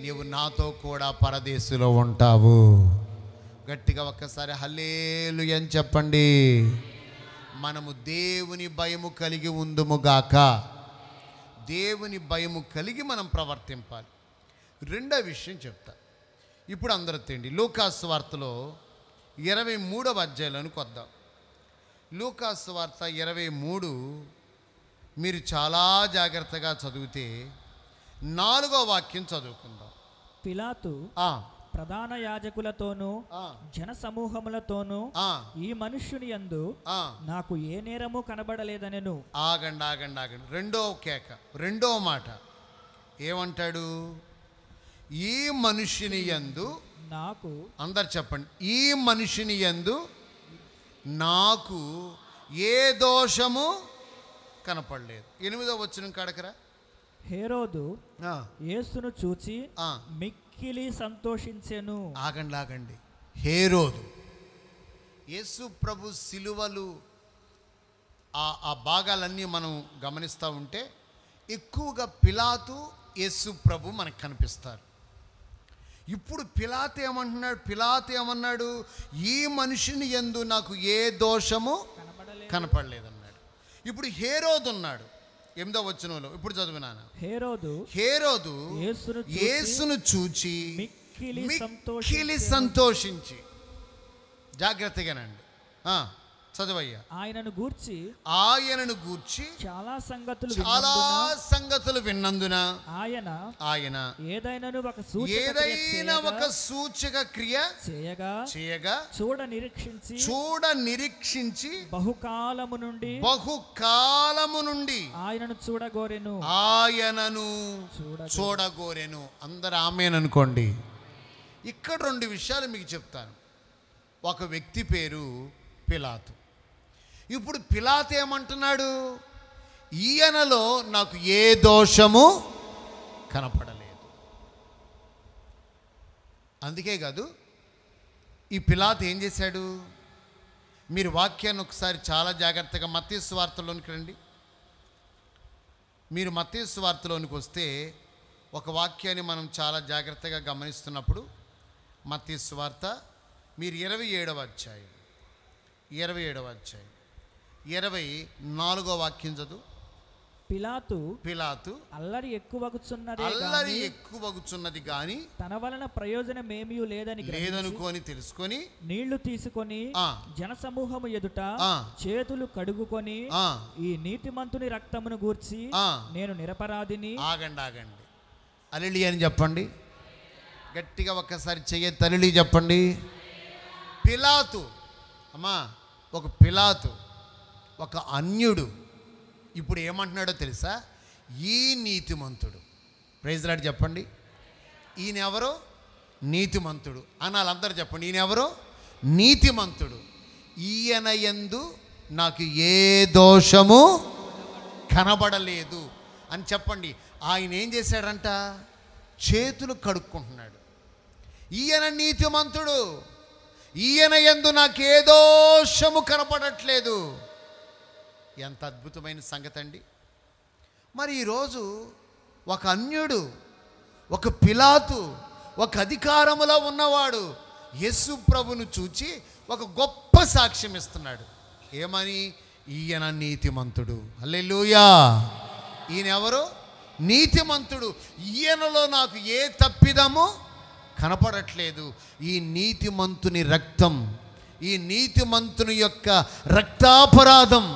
నీవు నాతో కూడా పరదేశులో ఉంటావు. గట్టిగా ఒక్కసారి హల్లెలూయా అని చెప్పండి. మనము దేవుని భయము కలిగి ఉందుముగాక. దేవుని భయము కలిగి మనం ప్రవర్తింపాలి. రెండో విషయం చెప్తా. ఇప్పుడు అందరూ తిండి లూకాసు వార్తలో 23వ అధ్యాయంలోనికి వద్దాం. లూకాసు వార్త 23 మీరు చాలా జాగ్రత్తగా చదివితే 4వ వాక్యం చదువుకుందాం. పిలాతు ప్రధాన యాజకులతోనూ జన సమూహములతోనూ ఈ మనుష్యుని యందు నాకు ఏ నేరము కనబడలేదనెను. ఆగండి. రెండో మాట ఏమంటాడు? ఈ మనుష్యుని యందు నాకు, అందరు చెప్పండి, ఈ మనుష్యుని యందు నాకు ఏ దోషము కనపడలేదు. 8వ వచనం కాడకరా. హేరోదు యేసును చూచి మిక్కిలి సంతోషించెను. ఆగండి. హేరోదు యేసు ప్రభు సిలువలు ఆ భాగాలన్నీ మనం గమనిస్తూ ఉంటే ఎక్కువగా పిలాతు యేసు ప్రభు మనకు కనిపిస్తారు. ఇప్పుడు పిలాతు ఏమన్నాడు? ఈ మనిషిని యందు నాకు ఏ దోషము కనపడలేదన్నాడు. ఇప్పుడు హేరోదు ఉన్నాడు 8వ వచనంలో. ఇప్పుడు చదువునాను. హేరోదు యేసును చూచి మిక్కిలి సంతోషించి. జాగ్రత్తగానండి, చదువయ్యా. ఆయనను గూర్చి చాలా సంగతులు విన్నందున ఆయన ఏదైనా ఒక సూచక క్రియ చేయగా చూడ నిరీక్షించి బహుకాలము నుండి ఆయనను చూడగోరెను. అందరు ఆమేన్ అనుకోండి. ఇక్కడ 2 విషయాలు మీకు చెప్తాను. ఒక వ్యక్తి పేరు పిలాతు. ఇప్పుడు పిలాతు ఏమంటున్నాడు? ఈయనలో నాకు ఏ దోషము కనపడలేదు. అందుకే కాదు, ఈ పిలాతు ఏం చేశాడు? మీరు వాక్యాన్ని ఒకసారి చాలా జాగ్రత్తగా మత్తయి సువార్తలోనికి రండి. మీరు మత్తయి సువార్తలోనికి వస్తే ఒక వాక్యాన్ని మనం చాలా జాగ్రత్తగా గమనిస్తున్నప్పుడు మత్తయి సువార్త మీరు 27వ అధ్యాయం 24వ వాక్యం చదువు. పిలాతు అల్లరి ఎక్కువగుచున్నది గాని తన వలన ప్రయోజనమేమీ లేదనుకొని తెలుసుకొని నీళ్లు తీసుకొని జనసమూహము ఎదుట చేతులు కడుగుకొని ఈ నీతిమంతుని రక్తమును గూర్చి నేను నిరపరాధిని. ఆగండి. హల్లెలూయా అని చెప్పండి. గట్టిగా ఒక్కసారి చెయ్యి తల్లి చెప్పండి. పిలాతు అమ్మా, ఒక పిలాతు, ఒక అన్యుడు ఇప్పుడు ఏమంటున్నాడో తెలుసా? ఈ నీతిమంతుడు. ప్రైజ్ లార్డ్ చెప్పండి. ఈయన ఎవరో? నీతిమంతుడు అనాలి. అందరు చెప్పండి, ఈయనెవరు? నీతిమంతుడు. ఈయన యందు నాకు ఏ దోషము కనబడలేదు అని చెప్పండి. ఆయన ఏం చేశాడంట? చేతులు కడుక్కుంటున్నాడు. ఈయన నీతిమంతుడు, ఈయన యందు నాకు ఏ దోషము కనపడట్లేదు. ఎంత అద్భుతమైన సంగతి అండి. మరి ఈరోజు ఒక అన్యుడు, ఒక పిలాతు, ఒక అధికారములో ఉన్నవాడు యేసు ప్రభును చూచి ఒక గొప్ప సాక్ష్యం ఇస్తున్నాడు. ఏమని? ఈయన నీతిమంతుడు. హల్లెలూయా. ఈయన ఎవరు? నీతిమంతుడు. ఈయనలో నాకు ఏ తప్పిదము కనపడట్లేదు. ఈ నీతిమంతుని రక్తం, ఈ నీతిమంతుని యొక్క రక్తాపరాధం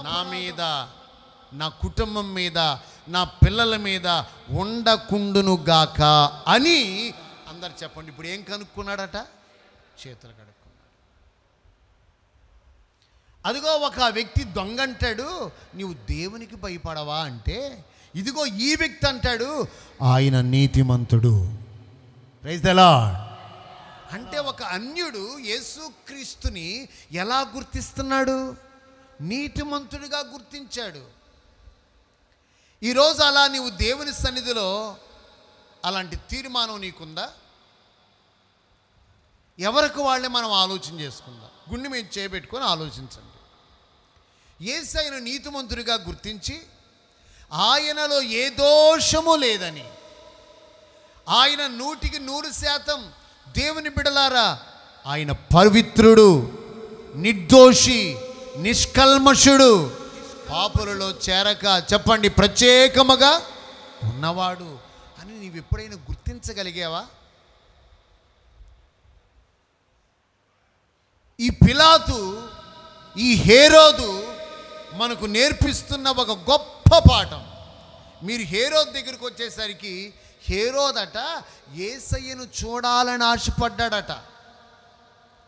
నా మీద, నా కుటుంబం మీద, నా పిల్లల మీద ఉండకుండును గాక అని అందరు చెప్పండి. ఇప్పుడు ఏం కనుక్కున్నాడట? చేతులు కడుక్కున్నాడు. అదిగో ఒక వ్యక్తి దొంగ అంటాడు, నీవు దేవునికి భయపడవా అంటే, ఇదిగో ఈ వ్యక్తి అంటాడు ఆయన నీతిమంతుడు. Praise the Lord. అంటే ఒక అన్యుడు యేసుక్రీస్తుని ఎలా గుర్తిస్తున్నాడు? నీతిమంతుడిగా గుర్తించాడు. ఈరోజు అలా నీవు దేవుని సన్నిధిలో అలాంటి తీర్మానం నీకుందా? ఎవరికి వాళ్ళే మనం ఆలోచన చేసుకుందాం. గుండె మీద చేయబెట్టుకొని ఆలోచించండి. యేసయ్యను నీతిమంతుడిగా గుర్తించి ఆయనలో ఏ దోషము లేదని, ఆయన 100% దేవుని బిడలారా ఆయన పవిత్రుడు, నిర్దోషి, నిష్కల్మషుడు, పాపులలో చేరక చెప్పండి ప్రత్యేకముగా ఉన్నవాడు అని నీవు ఎప్పుడైనా గుర్తించగలిగావా? ఈ పిలాతు, ఈ హేరోదు మనకు నేర్పిస్తున్న ఒక గొప్ప పాఠం. మీరు హేరోదు దగ్గరికి వచ్చేసరికి హేరోదట యేసయ్యను చూడాలని ఆశపడ్డాడట.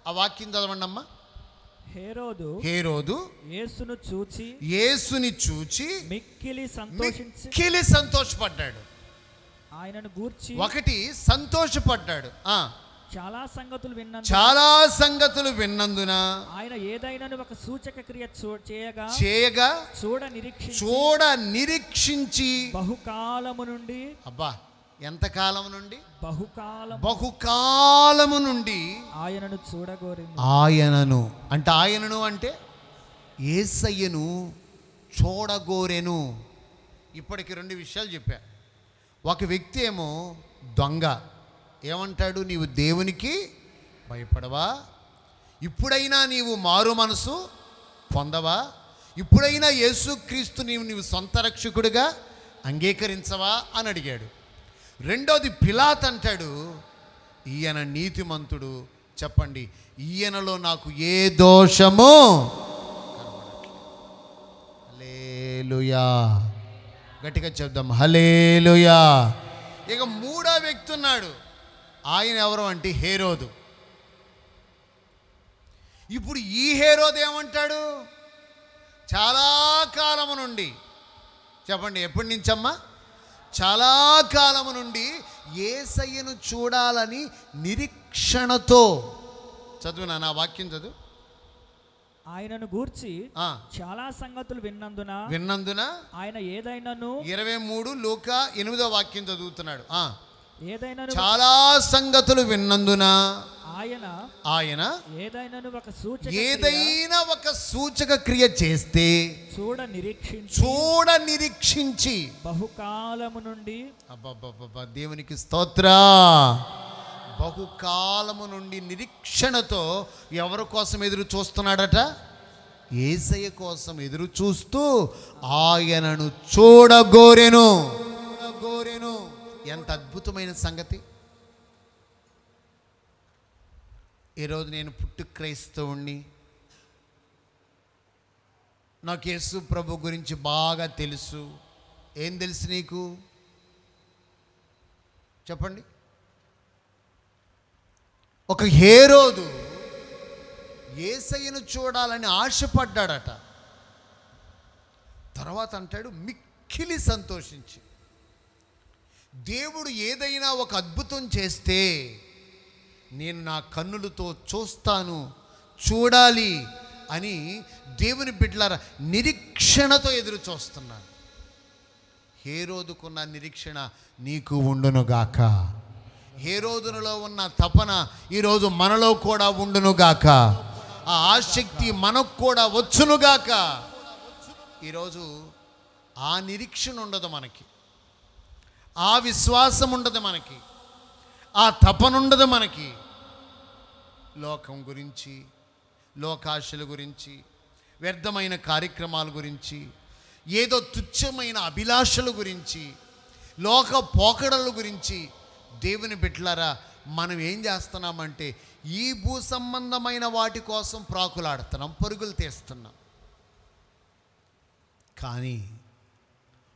ఆ వాక్యం చదవండి అమ్మా. హేరోదు యేసుని చూచి మిక్కిలి సంతోషపడ్డాడు. ఆయనను గూర్చి ఒకటి సంతోషపడ్డాడు. చాలా సంగతులు విన్నందున ఆయన ఏదైనా ఒక సూచక క్రియ చేయగా చూడ నిరీక్షించి బహుకాలము నుండి, అబ్బా ఎంత కాలం నుండి? బహుకాలము నుండి ఆయనను చూడగోరింది. ఆయనను అంటే యేసయ్యను చూడగోరెను. ఇప్పటికి 2 విషయాలు చెప్పా. ఒక వ్యక్తి ఏమో దొంగ. ఏమంటాడు? నీవు దేవునికి భయపడవా? ఇప్పుడైనా నీవు మారు మనసు పొందవా? ఇప్పుడైనా యేసుక్రీస్తు నీవు సొంత రక్షకుడిగా అంగీకరించవా అని అడిగాడు. రెండోది పిలాతు అంటాడు ఈయన నీతిమంతుడు. చెప్పండి, ఈయనలో నాకు ఏ దోషము కనబడట్లేదు. హల్లెలూయా. గట్టిగా చెప్దాం హల్లెలూయా. ఇక 3వ వ్యక్తి ఉన్నాడు. ఆయన ఎవరు అంటే హేరోదు. ఇప్పుడు ఈ హేరోదు ఏమంటాడు? చాలా కాలము నుండి, చెప్పండి ఎప్పటి నుంచమ్మా? చాలా కాలము నుండి యేసయ్యను చూడాలని నిరీక్షణతో, చదువు నా వాక్యం చదువు. ఆయనను గూర్చి చాలా సంగతులు విన్నందున ఆయన ఏదైనాను 23 లూకా 8వ వాక్యం చదువుతున్నాడు. చాలా సంగతులు విన్నందున ఆయన ఏదైనా ఒక సూచక క్రియ చేస్తే చూడ నిరీక్షించి బహుకాలము నుండి, అబ్బబ్బబ్బ దేవునికి స్తోత్ర, బహుకాలము నుండి నిరీక్షణతో ఎవరి కోసం ఎదురు చూస్తున్నాడట? యేసయ్య కోసం ఎదురు చూస్తూ ఆయనను చూడగోరెను. ఎంత అద్భుతమైన సంగతి. ఈరోజు నేను పుట్టు క్రైస్తవుణ్ణి, నాకు యేసు ప్రభు గురించి బాగా తెలుసు. ఏం తెలుసు నీకు? చెప్పండి. ఒక హేరోదు యేసయ్యను చూడాలని ఆశపడ్డాడట. తర్వాత అంటాడు మిక్కిలి సంతోషించి. దేవుడు ఏదైనా ఒక అద్భుతం చేస్తే నేను నా కన్నులతో చూస్తాను, చూడాలి అని దేవుని బిడ్డలారా నిరీక్షణతో ఎదురు చూస్తున్నాను. హేరోదుకున్న నిరీక్షణ నీకు ఉండునుగాక. హేరోదులో ఉన్న తపన ఈరోజు మనలో కూడా ఉండునుగాక. ఆ ఆసక్తి మనకు కూడా వచ్చునుగాక. ఈరోజు ఆ నిరీక్షణ ఉండదు మనకి, ఆ విశ్వాసం ఉండదు మనకి, ఆ తపన ఉండదు మనకి. లోకం గురించి, లోకాశల గురించి, వ్యర్థమైన కార్యక్రమాల గురించి, ఏదో తుచ్చమైన అభిలాషల గురించి, లోక పోకడల గురించి దేవుని బిడ్డలారా మనం ఏం చేస్తున్నామంటే ఈ భూ సంబంధమైన వాటి కోసం ప్రాకులాడుతున్నాం, పరుగులు తీస్తున్నాం. కానీ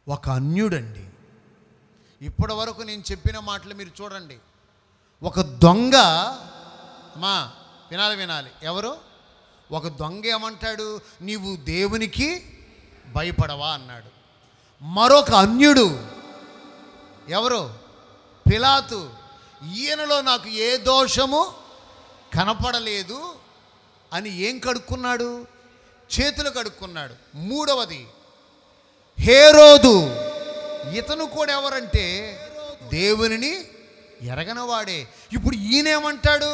ఒక అన్యుడండి, ఇప్పటి వరకు నేను చెప్పిన మాటలు మీరు చూడండి. ఒక దొంగ, వినాలి ఎవరు? ఒక దొంగ ఏమంటాడు? నీవు దేవునికి భయపడవా అన్నాడు. మరొక అన్యుడు ఎవరు? పిలాతు. ఈయనలో నాకు ఏ దోషము కనపడలేదు అని ఏం కడుక్కున్నాడు? చేతులు కడుక్కున్నాడు. మూడవది హేరోదు. ఇతను కూడా ఎవరంటే దేవునిని ఎరగనవాడే. ఇప్పుడు ఈయనేమంటాడు?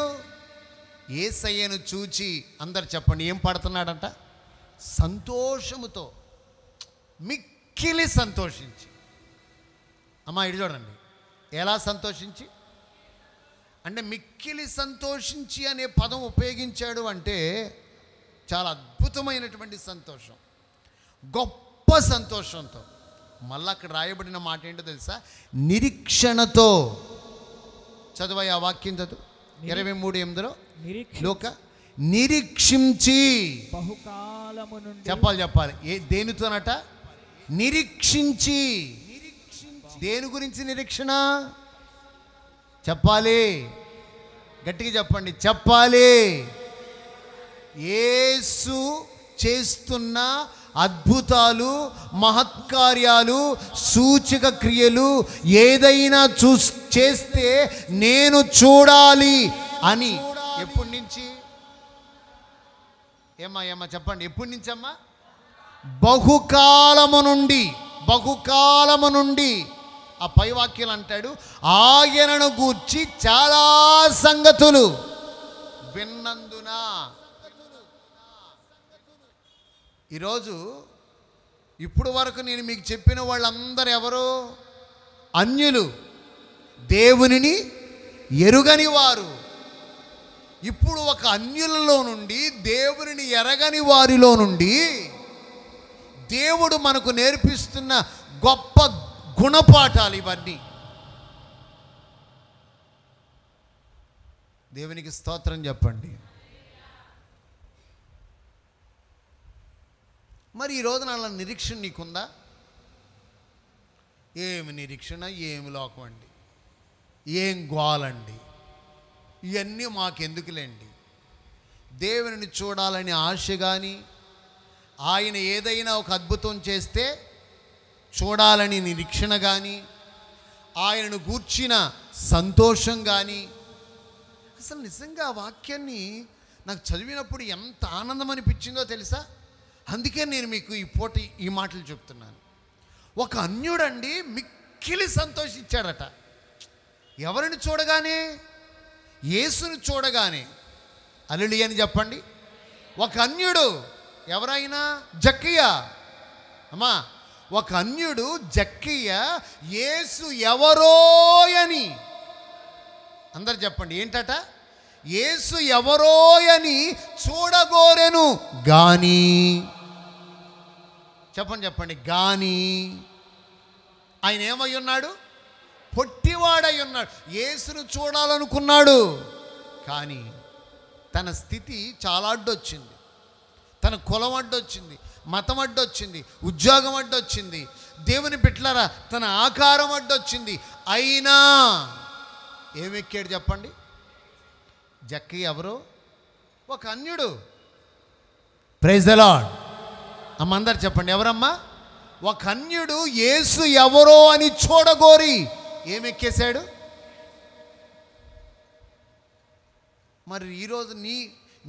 యేసయ్యను చూచి అందరు చెప్పండి ఏం పడుతున్నాడంట? సంతోషముతో, మిక్కిలి సంతోషించి. అమ్మా ఇటు చూడండి, ఎలా సంతోషించి అంటే మిక్కిలి సంతోషించి అనే పదం ఉపయోగించాడు అంటే చాలా అద్భుతమైనటువంటి సంతోషం, గొప్ప సంతోషంతో. మళ్ళీ అక్కడ రాయబడిన మాట ఏంటో తెలుసా? నిరీక్షణతో. చదువు ఆ వాక్యం చదువు 23:8 లోక నిరీక్షించి. బహుకాలము నుండి చెప్పాలి దేనితోనట? నిరీక్షించి. దేని గురించి నిరీక్షణ? చెప్పాలి, గట్టిగా చెప్పండి, చెప్పాలి. యేసు చేస్తున్న అద్భుతాలు, మహత్కార్యాలు, సూచక క్రియలు ఏదైనా చేస్తే నేను చూడాలి అని. ఎప్పటి నుంచి? ఏమ్మా చెప్పండి, ఎప్పటి నుంచి అమ్మా? బహుకాలము నుండి. ఆ పై వాక్యాలు అంటాడు, ఆయనను గూర్చి చాలా సంగతులు విన్నందున. ఈరోజు ఇప్పుడు వరకు నేను మీకు చెప్పిన వాళ్ళందరూ ఎవరు? అన్యులు, దేవునిని ఎరుగని వారు. ఇప్పుడు ఒక అన్యులలో నుండి, దేవునిని ఎరగని వారిలో నుండి దేవుడు మనకు నేర్పిస్తున్న గొప్ప గుణపాఠాలు ఇవన్నీ. దేవునికి స్తోత్రం చెప్పండి. మరి ఈ రోజున అలా నిరీక్షణ నీకుందా? ఏమి నిరీక్షణ, ఏమి లోకం అండి, ఏం గోలండి, ఇవన్నీ మాకెందుకులేండి. దేవుని చూడాలని ఆశ కానీ, ఆయన ఏదైనా ఒక అద్భుతం చేస్తే చూడాలని నిరీక్షణ కానీ, ఆయనను గూర్చిన సంతోషం కానీ. అసలు నిజంగా ఆ వాక్యాన్ని నాకు చదివినప్పుడు ఎంత ఆనందం అనిపించిందో తెలుసా? అందుకే నేను మీకు ఈ మాటలు చెప్తున్నాను. ఒక అన్యుడండి మిక్కిలి సంతోషించాడట. ఎవరిని చూడగానే? యేసుని చూడగానే. హల్లెలూయా అని చెప్పండి. ఒక అన్యుడు ఎవరైనా? జక్కయ్య. అమ్మా, ఒక అన్యుడు జక్కయ్య యేసు ఎవరో అని అందరు చెప్పండి ఏంటట? యేసు ఎవరో అని చూడగోరెను గాని. చెప్పండి గాని ఆయన ఏమై ఉన్నాడు? పొట్టివాడై ఉన్నాడు. యేసును చూడాలనుకున్నాడు, కానీ తన స్థితి చాలా అడ్డొచ్చింది. తన కులం అడ్డొచ్చింది, మతం అడ్డొచ్చింది, ఉద్యోగం అడ్డొచ్చింది, దేవుని బిడ్డలారా తన ఆకారం అడ్డొచ్చింది. అయినా ఏమెక్కాడు చెప్పండి? జక్కయ్య ఎవరు? ఒక అన్యుడు. Praise the lord. అమ్మందరు చెప్పండి ఎవరమ్మా? ఒక అన్యుడు యేసు ఎవరో అని చూడగోరి ఏమెక్కేశాడు? మరి ఈరోజు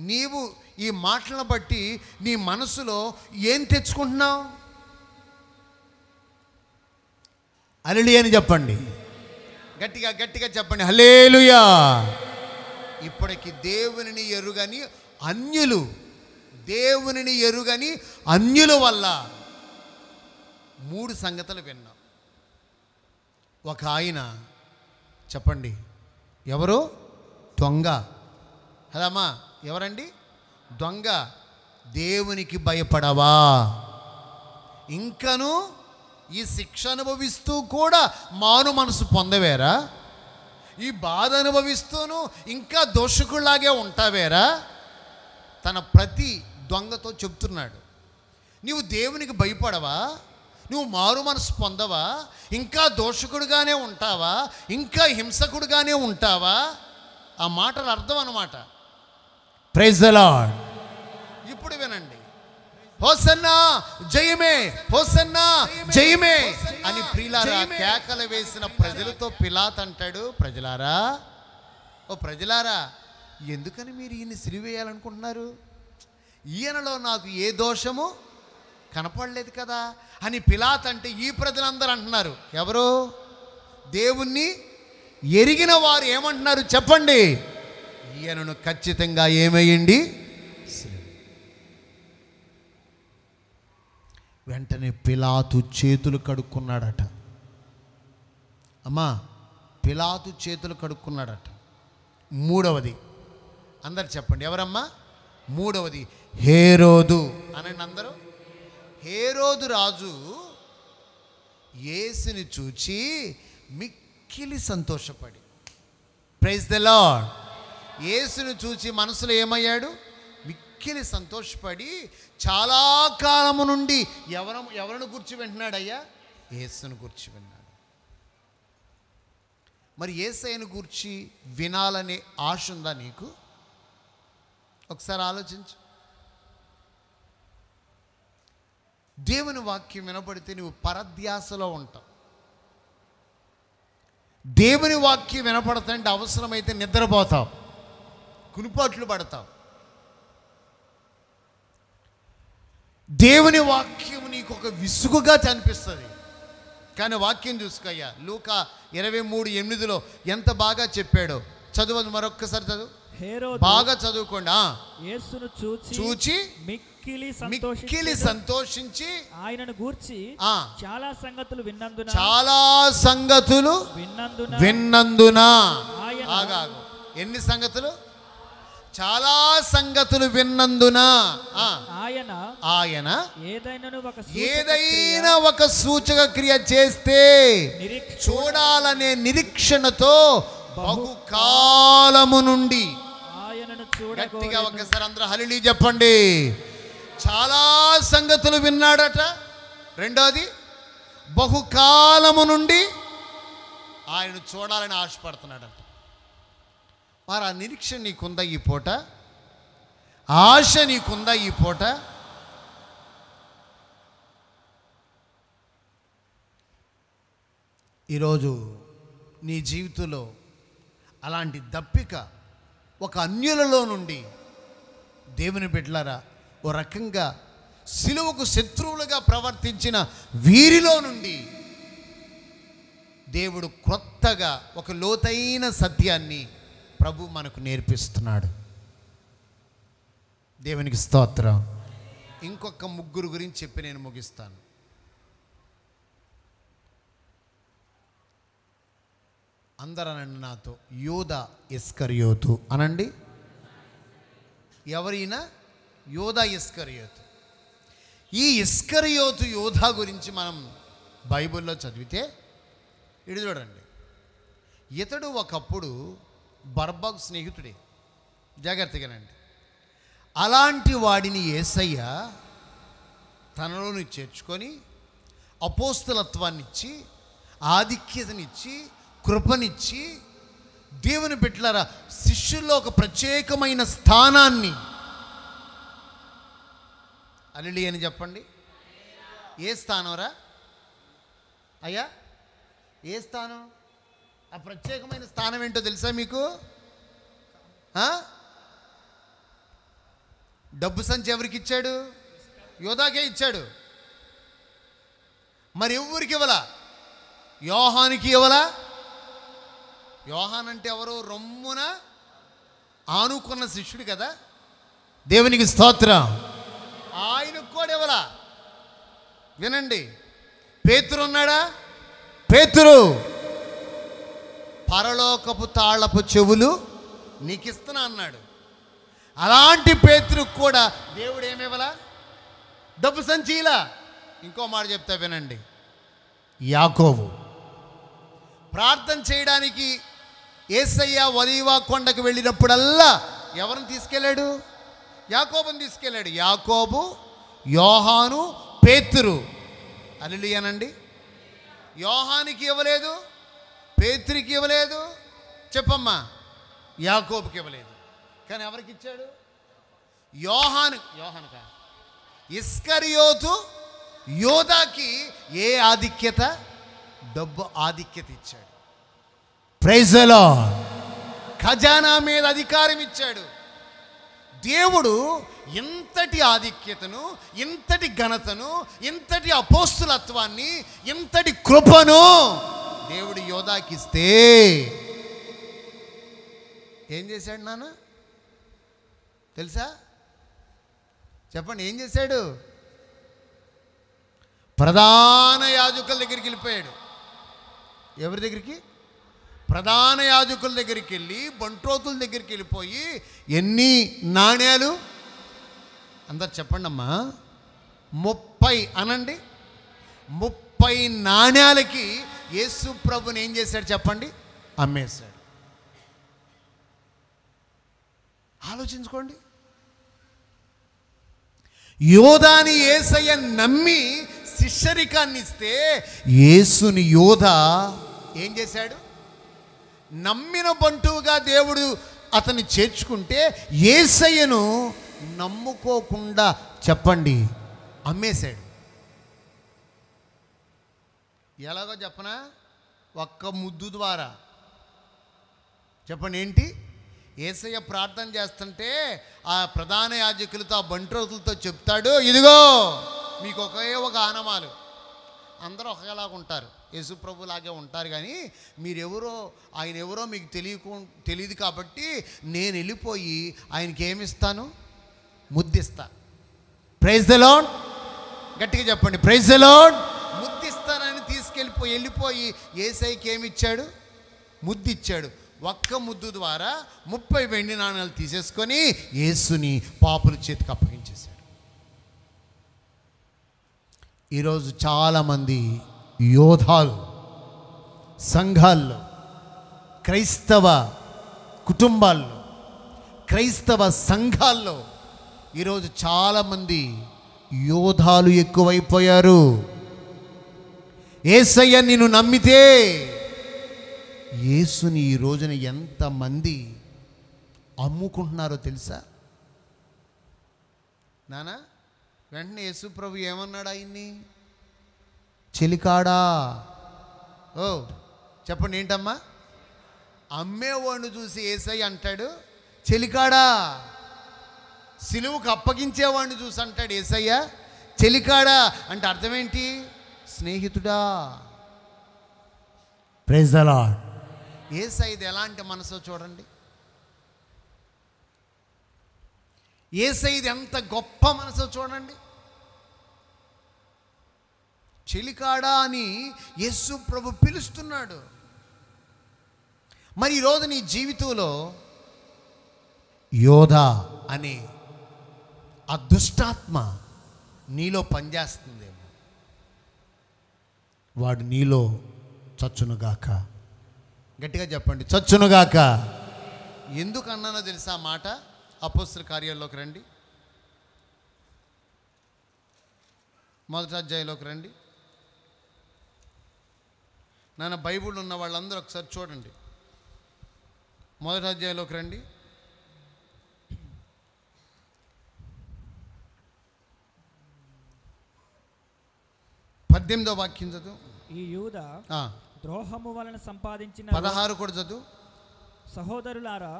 నీవు ఈ మాటలను బట్టి నీ మనసులో ఏం తెచ్చుకుంటున్నావు? హల్లెలూయా అని చెప్పండి, గట్టిగా గట్టిగా చెప్పండి, హల్లెలూయా. ఇప్పటికి దేవునిని ఎరుగని అన్యులు, దేవునిని ఎరుగని అన్యుల వల్ల 3 సంగతులు విన్నాం. ఒక ఆయన చెప్పండి, ఎవరు? దొంగ. అదమ్మా, ఎవరండి? దొంగ. దేవునికి భయపడవా? ఇంకను ఈ శిక్ష అనుభవిస్తూ కూడా మాను మనసు పొందవేరా? ఈ బాధ అనుభవిస్తూను ఇంకా దోషకుల్లాగే ఉంటావేరా? తన ప్రతి దొంగతో చెప్తున్నాడు, నీవు దేవునికి భయపడవా? నువ్వు మారు మనసు పొందవా? ఇంకా దోషకుడుగానే ఉంటావా? ఇంకా హింసకుడుగానే ఉంటావా? ఆ మాటల అర్థం అన్నమాట. Praise the Lord. ఇప్పుడు వినండి, హోసన్నా జయమే, హోసన్నా జయమే అని ప్రియులారా కేకలు వేసిన ప్రజలతో పిలాతు అంటాడు, ప్రజలారా, ఓ ప్రజలారా, ఎందుకని మీరు ఈయన్ని సిలువేయాలనుకుంటున్నారు? ఈయనలో నాకు ఏ దోషము కనపడలేదు కదా అని పిలాతు అంటే ఈ ప్రజలందరూ అంటున్నారు. ఎవరు? దేవుణ్ణి ఎరిగిన వారు ఏమంటున్నారు చెప్పండి? ఈయనను ఖచ్చితంగా ఏమయ్యండి? వెంటనే పిలాతు చేతులు కడుక్కున్నాడట. అమ్మా, పిలాతు చేతులు కడుక్కున్నాడట. మూడవది, అందరు చెప్పండి, ఎవరమ్మా? మూడవది హేరోదు అనండి అందరూ. హేరోదు రాజు యేసుని చూచి మిక్కిలి సంతోషపడి, ప్రైజ్ ద లార్డ్, యేసుని చూచి మనసులో ఏమయ్యాడు? మిక్కిలి సంతోషపడి చాలా కాలము నుండి ఎవరిని గురించి వింటున్నాడయ్యా? యేసుని గురించి విన్నాడు. మరి యేసయ్యను గురించి వినాలనే ఆశ ఉందా నీకు? ఒకసారి ఆలోచించు. దేవుని వాక్యం వినపడితే నువ్వు పరధ్యాసలో ఉంటావు. దేవుని వాక్యం వినపడతంటే అవసరమైతే నిద్రపోతావు, కునిపాట్లు పడతావు. దేవుని వాక్యం నీకు ఒక విసుగుగా అనిపిస్తుంది. కానీ వాక్యం చూసుకోయ్యా, లూకా 23:8 ఎంత బాగా చెప్పాడో. చదువు, మరొక్కసారి చదువు, బాగా చదువుకోండి. యేసును చూచి మిక్కిలి సంతోషించి ఆయనను గూర్చి చాలా సంగతులు విన్నందున ఆగాగు. ఎన్ని సంగతులు? చాలా సంగతులు విన్నందున ఆయన ఏదైనా ఒక సూచక క్రియ చేస్తే చూడాలనే నిరీక్షణతో బహుకాలము నుండి, గట్టిగా ఒకసారి అందరూ హల్లెలూయా చెప్పండి, చాలా సంగతులు విన్నాడట. రెండోది, బహుకాలము నుండి ఆయన చూడాలని ఆశపడుతున్నాడట. మరి ఆ నిరీక్షణ నీకుందా ఈ పూట? ఆశ నీకుందా ఈ పూట? ఈరోజు నీ జీవితంలో అలాంటి దప్పిక ఒక అన్యులలో నుండి, దేవుని బిడ్డలారా, ఓ రకంగా సిలువకు శత్రువులుగా ప్రవర్తించిన వీరిలో నుండి దేవుడు కొత్తగా ఒక లోతైన సత్యాన్ని ప్రభు మనకు నేర్పిస్తున్నాడు. దేవునికి స్తోత్రం. ఇంకొక ముగ్గురు గురించి చెప్పి నేను ముగిస్తాను. అందరూ అనండి నాతో, యోధా ఇస్కరియోతు అనండి. ఎవరైనా? యోధా ఇస్కరియోతు. ఈ ఇస్కరియోతు యోధా గురించి మనం బైబిల్లో చదివితే ఇది చూడండి. ఇతడు ఒకప్పుడు బర్బకు స్నేహితుడే. జాగ్రత్తగానండి. అలాంటి వాడిని యేసయ్య తనలోని చేర్చుకొని అపోస్తలత్వాన్నిచ్చి, ఆధిక్యతనిచ్చి, కృపనిచ్చి, దేవుని బిడ్డలారా శిష్యుల్లో ఒక ప్రత్యేకమైన స్థానాన్ని, హల్లెలూయా అని చెప్పండి. ఏ స్థానం రా అయ్యా? ఏ స్థానం? ఆ ప్రత్యేకమైన స్థానం ఏంటో తెలుసా మీకు? డబ్బు సంచి ఎవరికి ఇచ్చాడు? యోధాకే ఇచ్చాడు. మరి ఎవరికి ఇవ్వలా? యోహానికి ఇవ్వలా. యోహాన్ అంటే ఎవరు? రొమ్మున ఆనుకున్న శిష్యుడు కదా, దేవునికి స్తోత్రం. ఆయనకు కూడా ఇవ్వలా. వినండి, పేతురు ఉన్నాడా? పేతురు, పరలోకపు తాళపు చెవులు నీకు ఇస్తున్నా అన్నాడు. అలాంటి పేతురుకు కూడా దేవుడు ఏమివ్వలా? డబ్బు సంచిలా. ఇంకో మాట చెప్తా వినండి. యాకోబు ప్రార్థన చేయడానికి యేసయ్య ఒలీవ కొండకు వెళ్ళినప్పుడల్లా ఎవరిని తీసుకెళ్ళాడు? యాకోబుని తీసుకెళ్ళాడు. యాకోబు, యోహాను, పేతురు. హల్లెలూయానండి. యోహానికి ఇవ్వలేదు, పేతురికి ఇవ్వలేదు. చెప్పమ్మా. యాకోబుకి ఇవ్వలేదు. కానీ ఎవరికి ఇచ్చాడు? యోహానుకా ఇస్కరియోతు యోధాకి ఏ ఆధిక్యత? డబ్బు ఆధిక్యత ఇచ్చాడు. Praise the lord. ఖజానా మీద అధికారం ఇచ్చాడు. దేవుడు ఇంతటి ఆధిక్యతను, ఇంతటి ఘనతను, ఇంతటి అపోస్తులత్వాన్ని, ఇంతటి కృపను దేవుడు యోధాకి ఇస్తే ఏం చేశాడు నాన్న తెలుసా? చెప్పండి, ఏం చేశాడు? ప్రధాన యాజకుల దగ్గరికి వెళ్ళిపోయాడు. ఎవరి దగ్గరికి? ప్రధాన యాజకుల దగ్గరికి వెళ్ళి, బంట్రోతుల దగ్గరికి వెళ్ళిపోయి, ఎన్ని నాణ్యాలు? అందరు చెప్పండి అమ్మా. 30 అనండి. 30 నాణ్యాలకి యేసు ప్రభుని ఏం చేశాడు చెప్పండి? అమ్మేశాడు. ఆలోచించుకోండి. యోధాని యేసయ్య నమ్మి శిష్యరికాన్ని ఇస్తే, యేసుని యోధ ఏం చేశాడు? నమ్మిన బంటువుగా దేవుడు అతన్ని చేర్చుకుంటే, యేసయ్యను నమ్ముకోకుండా చెప్పండి అమ్మేశాడు. ఎలాగో చెప్పనా? ఒక్క ముద్దు ద్వారా. చెప్పండి ఏంటి? యేసయ్య ప్రార్థన చేస్తుంటే ఆ ప్రధాన యాజకులతో, ఆ బంట్రోతులతో చెప్తాడు, ఇదిగో మీకు ఒకే ఒక ఆనమాలు. అందరూ ఒకలాగా ఉంటారు, యేసు ప్రభులాగే ఉంటారు, కానీ మీరెవరో, ఆయన ఎవరో మీకు తెలియదు కాబట్టి నేను వెళ్ళిపోయి ఆయనకి ఏమిస్తాను? ముద్దిస్తా. Praise the lord. గట్టిగా చెప్పండి, ప్రైజ్ ది లార్డ్. ముద్దిస్తానని వెళ్ళిపోయి యేసయ్యకి ఏమిచ్చాడు? ముద్దిచ్చాడు. ఒక్క ముద్దు ద్వారా 30 వెండి నాణాలు తీసేసుకొని యేసుని పాపుల చేతికి అప్పగించేశాడు. ఈరోజు చాలామంది యోధాలు సంఘాల్లో, క్రైస్తవ కుటుంబాల్లో, క్రైస్తవ సంఘాల్లో ఈరోజు చాలామంది యోధాలు ఎక్కువైపోయారు. యేసయ్య నిన్ను నమ్మితే, యేసుని ఈ రోజున ఎంతమంది అమ్ముకుంటున్నారో తెలుసా నానా? వెంటనే యేసు ప్రభు ఏమన్నాడు ఆయన్ని? చెలికాడా. ఓ చెప్పండి ఏంటమ్మా? అమ్మేవాడిని చూసి యేసయ్య అంటాడు చెలికాడా. సిలువుకు అప్పగించేవాడిని చూసి అంటాడు యేసయ్య చెలికాడా. అంటే అర్థం ఏంటి? స్నేహితుడా. Praise the lord. యేసయ్యది ఎలాంటి మనసో చూడండి. యేసయ్యది ఎంత గొప్ప మనసో చూడండి. చెలికాడా అని యేసు ప్రభు పిలుస్తున్నాడు. మరి ఈరోజు నీ జీవితంలో యోధా అనే ఆ దుష్టాత్మ నీలో పనిచేస్తుందేమో. వాడు నీలో చచ్చునుగాక. గట్టిగా చెప్పండి, చచ్చునుగాక. ఎందుకు అన్నానో తెలుసా మాట? అపోస్తలుల కార్యాల్లోకి రండి, 1వ అధ్యాయంలోకి రండి. నాన్న బైబిల్ ఉన్న వాళ్ళందరూ ఒకసారి చూడండి. 1వ అధ్యాయంలోకి రండి. 18వ వాక్యం చదువు. ఈ యూదా ద్రోహము వలన సంపాదించిన 16 కూడా చదువు. సహోదరులారా,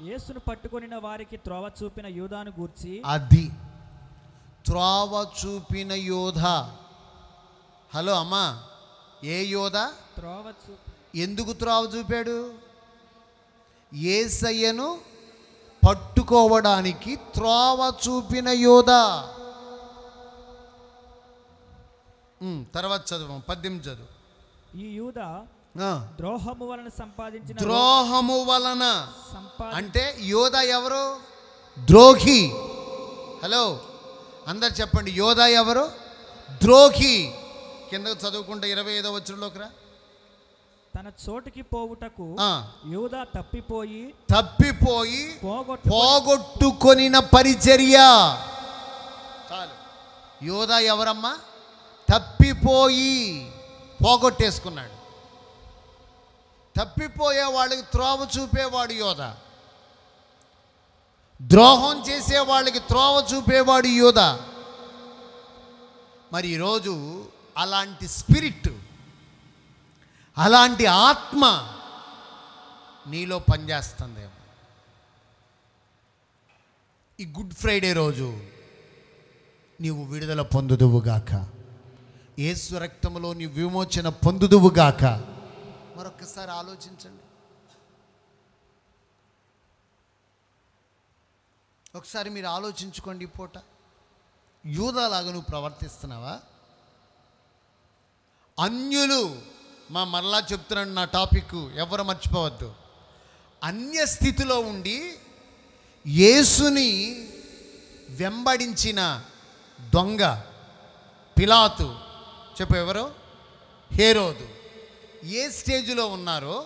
యేసును పట్టుకొనిన వారికి త్రోవ చూపిన యూదాను గూర్చి. అది త్రోవ చూపిన యోధ. హలో అమ్మా, ఏ యోధ? ఎందుకు త్రోవ చూపాడు? యేసయ్యను పట్టుకోవడానికి త్రోవ చూపిన యోధ. తర్వాత చదువు, 18 చదువు. ఈ యూద ద్రోహము వలన సంపాదించిన, ద్రోహము వలన అంటే యోధ ఎవరు? ద్రోహి. హలో అందరు చెప్పండి, యోధ ఎవరు? ద్రోహి. కిందకు చదువుకుంటే 25వ వచనంలోకి రా. తన చోటికి పోవుటకు యూద తప్పిపోయి పోగొట్టుకొనిన పరిచర్య. చాలు. యోధ ఎవరమ్మా? తప్పిపోయి పోగొట్టేసుకున్నాడు. తప్పిపోయే వాళ్ళకి త్రోవ చూపేవాడు యోధ. ద్రోహం చేసే వాళ్ళకి త్రోవ చూపేవాడు యోధ. మరి ఈరోజు అలాంటి స్పిరిట్, అలాంటి ఆత్మ నీలో పనిచేస్తుందేమో. ఈ గుడ్ ఫ్రైడే రోజు నీవు విడుదల పొందుదువుగాక. యేసు రక్తములో నీ విమోచన పొందుదువుగాక. మరొకసారి ఆలోచించండి. ఒకసారి మీరు ఆలోచించుకోండి. ఈ పూట యూదాలాగా నువ్వు ప్రవర్తిస్తున్నావా? అన్యులు, మరలా చెప్తున్నాను, నా టాపిక్ ఎవరు మర్చిపోవద్దు. అన్య స్థితిలో ఉండి యేసుని వెంబడించిన దొంగ పిలాతు, చెప్పు ఎవరు? హేరోదు. ఏ స్టేజ్లో ఉన్నారో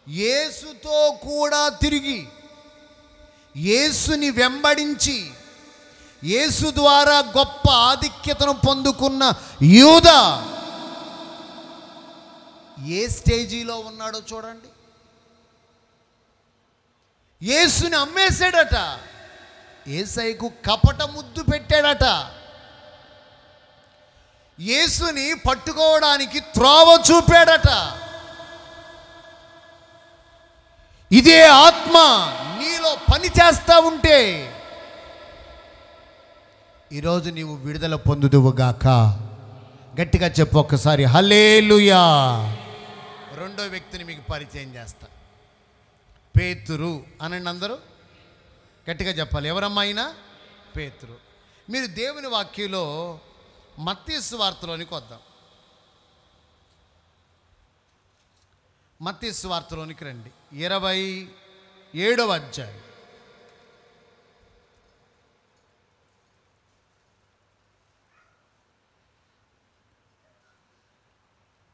యేసుతో కూడా తిరిగి యేసుని వెంబడించి యేసు ద్వారా గొప్ప ఆధిక్యతను పొందుకున్న యూదా ఏ స్టేజీలో ఉన్నాడో చూడండి. యేసుని అమ్మేశాడట. యేసయ్యకు కపట ముద్దు పెట్టాడట. యేసుని పట్టుకోవడానికి త్రోవ చూపాడట. ఇదే ఆత్మ నీలో పని చేస్తా ఉంటే ఈరోజు నీవు విడుదల పొందుదువుగాక. గట్టిగా చెప్పు ఒక్కసారి, హల్లెలూయా. రెండో వ్యక్తిని మీకు పరిచయం చేస్తా. పేతురు అనండి అందరూ, గట్టిగా చెప్పాలి. ఎవరమ్మా ఆయన? పేతురు. మీరు దేవుని వాక్యంలో మత్తయి సువార్తలోనికి వద్దాం. మత్తయి సువార్తలోనికి రండి. 27వ అధ్యాయం.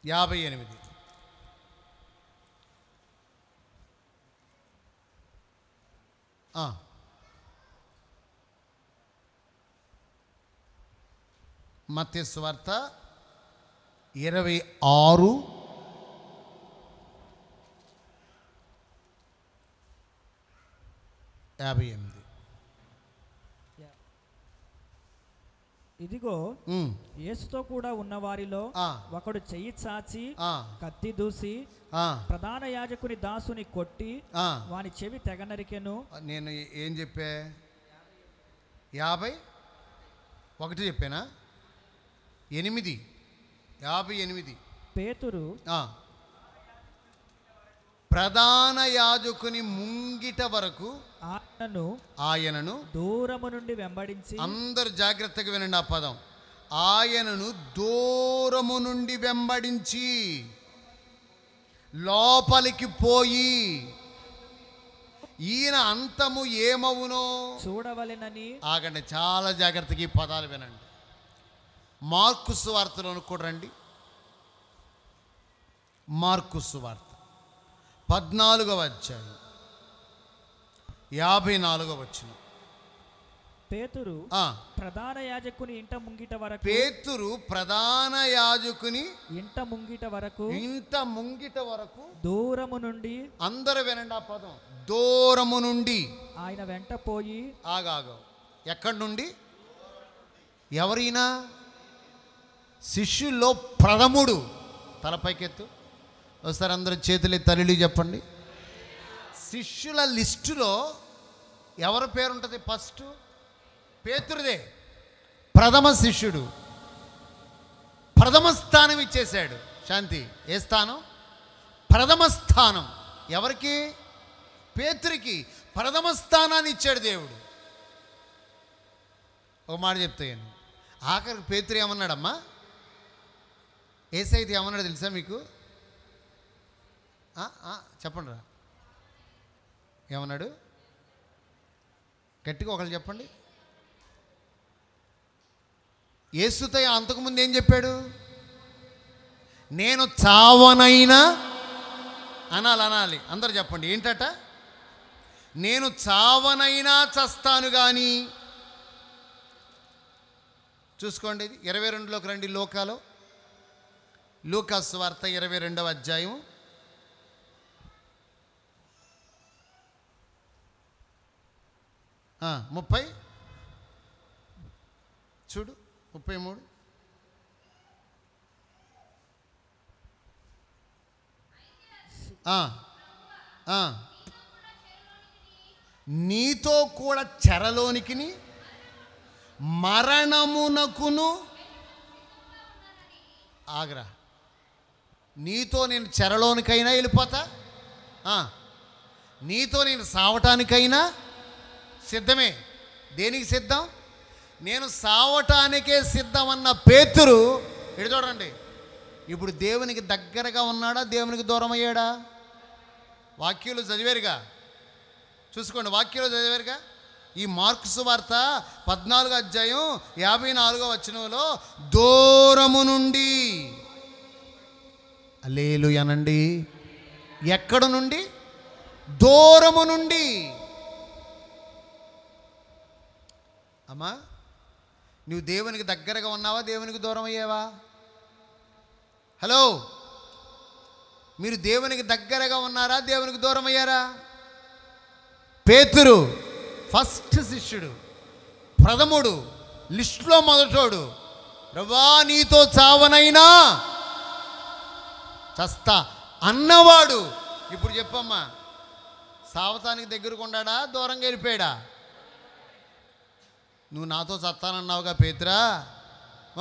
58. మత్తయి సువార్త 26 58. ఇదిగో యేసుతో కూడా ఉన్న వారిలో ఒకడు చెయ్యి చాచి కత్తి దూసి ప్రధాన యాజకుని దాసుని కొట్టి వాని చెవి తెగనరికెను. నేను ఏం చెప్పా? 51 చెప్పానా? 58. పేతురు ప్రధాన యాజకుని ముంగిట వరకు ఆయనను దూరము నుండి వెంబడించి, అందరు జాగ్రత్తగా వినండి ఆ పదం, ఆయనను దూరము నుండి వెంబడించి లోపలికి పోయి ఈయన అంతము ఏమవునో చూడవలెనని. ఆగండి, చాలా జాగ్రత్తగా ఈ పదాలు వినండి. మార్కు సువార్తలోను కూడా రండి. మార్కు సువార్త 14వ అధ్యాయం 54వ వచనం. పేతురు ప్రధాన యాజకుని ఇంట ముంగిట వరకు, పేతురు ప్రధాన యాజకుని ఇంట ముంగిట వరకు దూరము నుండి, అందరూ వినండి ఆ పదం, దూరము నుండి ఆయన వెంట పోయి. ఆగాగో, ఎక్కడి నుండి? ఎవరైనా శిష్యుల్లో ప్రథముడు, తలపైకెత్తు, ఒకసారి అందరూ చేతులు తల్లి చెప్పండి. శిష్యుల లిస్టులో ఎవరి పేరు ఉంటుంది? ఫస్ట్ పేతురుదే. ప్రథమ శిష్యుడు, ప్రథమ స్థానం ఇచ్చేశాడు. శాంతి, ఏ స్థానం? ప్రథమ స్థానం. ఎవరికి? పేతురికి ప్రథమ స్థానాన్ని ఇచ్చాడు దేవుడు. ఒక మాట చెప్తాను, ఆఖరికి పేతురు ఏమన్నాడమ్మా? యేసయ్య ఏమన్నాడు తెలుసా మీకు? చెప్పండి రా, ఏమన్నాడు? గట్టిగా ఒకళ్ళు చెప్పండి. యేసుతో అంతకుముందు ఏం చెప్పాడు? నేను చావనైనా అనాలి. అందరు చెప్పండి ఏంటట? నేను చావనైనా చస్తాను కానీ. చూసుకోండి, ఇది 22లోకి రండి. లూకా సువార్త 22వ అధ్యాయం 30 చూడు, 33. నీతో కూడా చెరలోనికి మరణమునకును ఆగ్రా. నీతో నేను చెరలోనికైనా వెళ్ళిపోతా, నీతో నేను సావటానికైనా సిద్ధమే. దేనికి సిద్ధం? నేను సావటానికే సిద్ధమన్న పేతురు ఇటు చూడండి, ఇప్పుడు దేవునికి దగ్గరగా ఉన్నాడా, దేవునికి దూరం అయ్యాడా? వాక్యాలు చదివారుగా, చూసుకోండి, వాక్యాలు చదివారుగా. ఈ మార్కు సువార్త 14వ అధ్యాయం 54వ వచనంలో దూరము నుండి, హల్లెలూయా అనండి. ఎక్కడ నుండి? దూరము నుండి. అమ్మా, నువ్వు దేవునికి దగ్గరగా ఉన్నావా, దేవునికి దూరం అయ్యావా? హలో, మీరు దేవునికి దగ్గరగా ఉన్నారా, దేవునికి దూరం అయ్యారా? పేతురు ఫస్ట్ శిష్యుడు, ప్రథముడు, లిస్టులో మొదటోడు. ప్రభువా నీతో చావనైనా చస్తా అన్నవాడు. ఇప్పుడు చెప్పమ్మా, సావతానికి దగ్గరకు ఉన్నాడా, దూరంగా వెళ్ళిపోయాడా? నువ్వు నాతో చస్తానన్నావుగా పేతురా.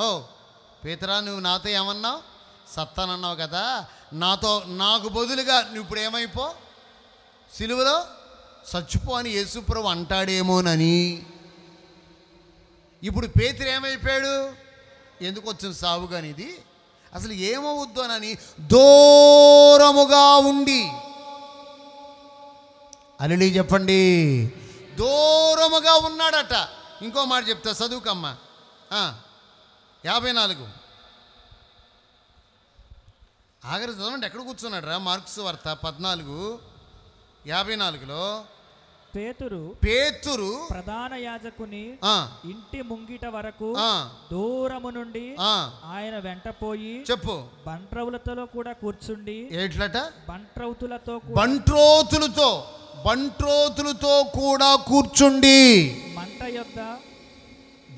ఓ పేతురా, నువ్వు నాతో ఏమన్నావు? సత్తానన్నావు కదా. నాకు బదులుగా నువ్వు ఇప్పుడు ఏమైపో, సిలువలో చచ్చిపో అని యేసుప్రభు అంటాడేమోనని. ఇప్పుడు పేతురు ఏమైపోయాడు? ఎందుకు వచ్చిన సావు కానీ ఇది అసలు ఏమవుద్దోనని దూరముగా ఉండి, అలలి చెప్పండి, దూరముగా ఉన్నాడట. ఇంకో మాట చెప్తా, చదువుకమ్మా. 54 ఆఖరి చదవండి. ఎక్కడ కూర్చున్నాడు రా? మార్క్స్ వార్త 14:54లో పేతురు ప్రధాన యాజకుని ఇంటి ముంగిట వరకు దూరము నుండి ఆయన వెంటపోయి, చెప్పు, బంట్రౌతులతో కూడా కూర్చుండి. ఏట్లట? బంట్రోతులతో కూడా కూర్చుండి. మంట యొద్ద.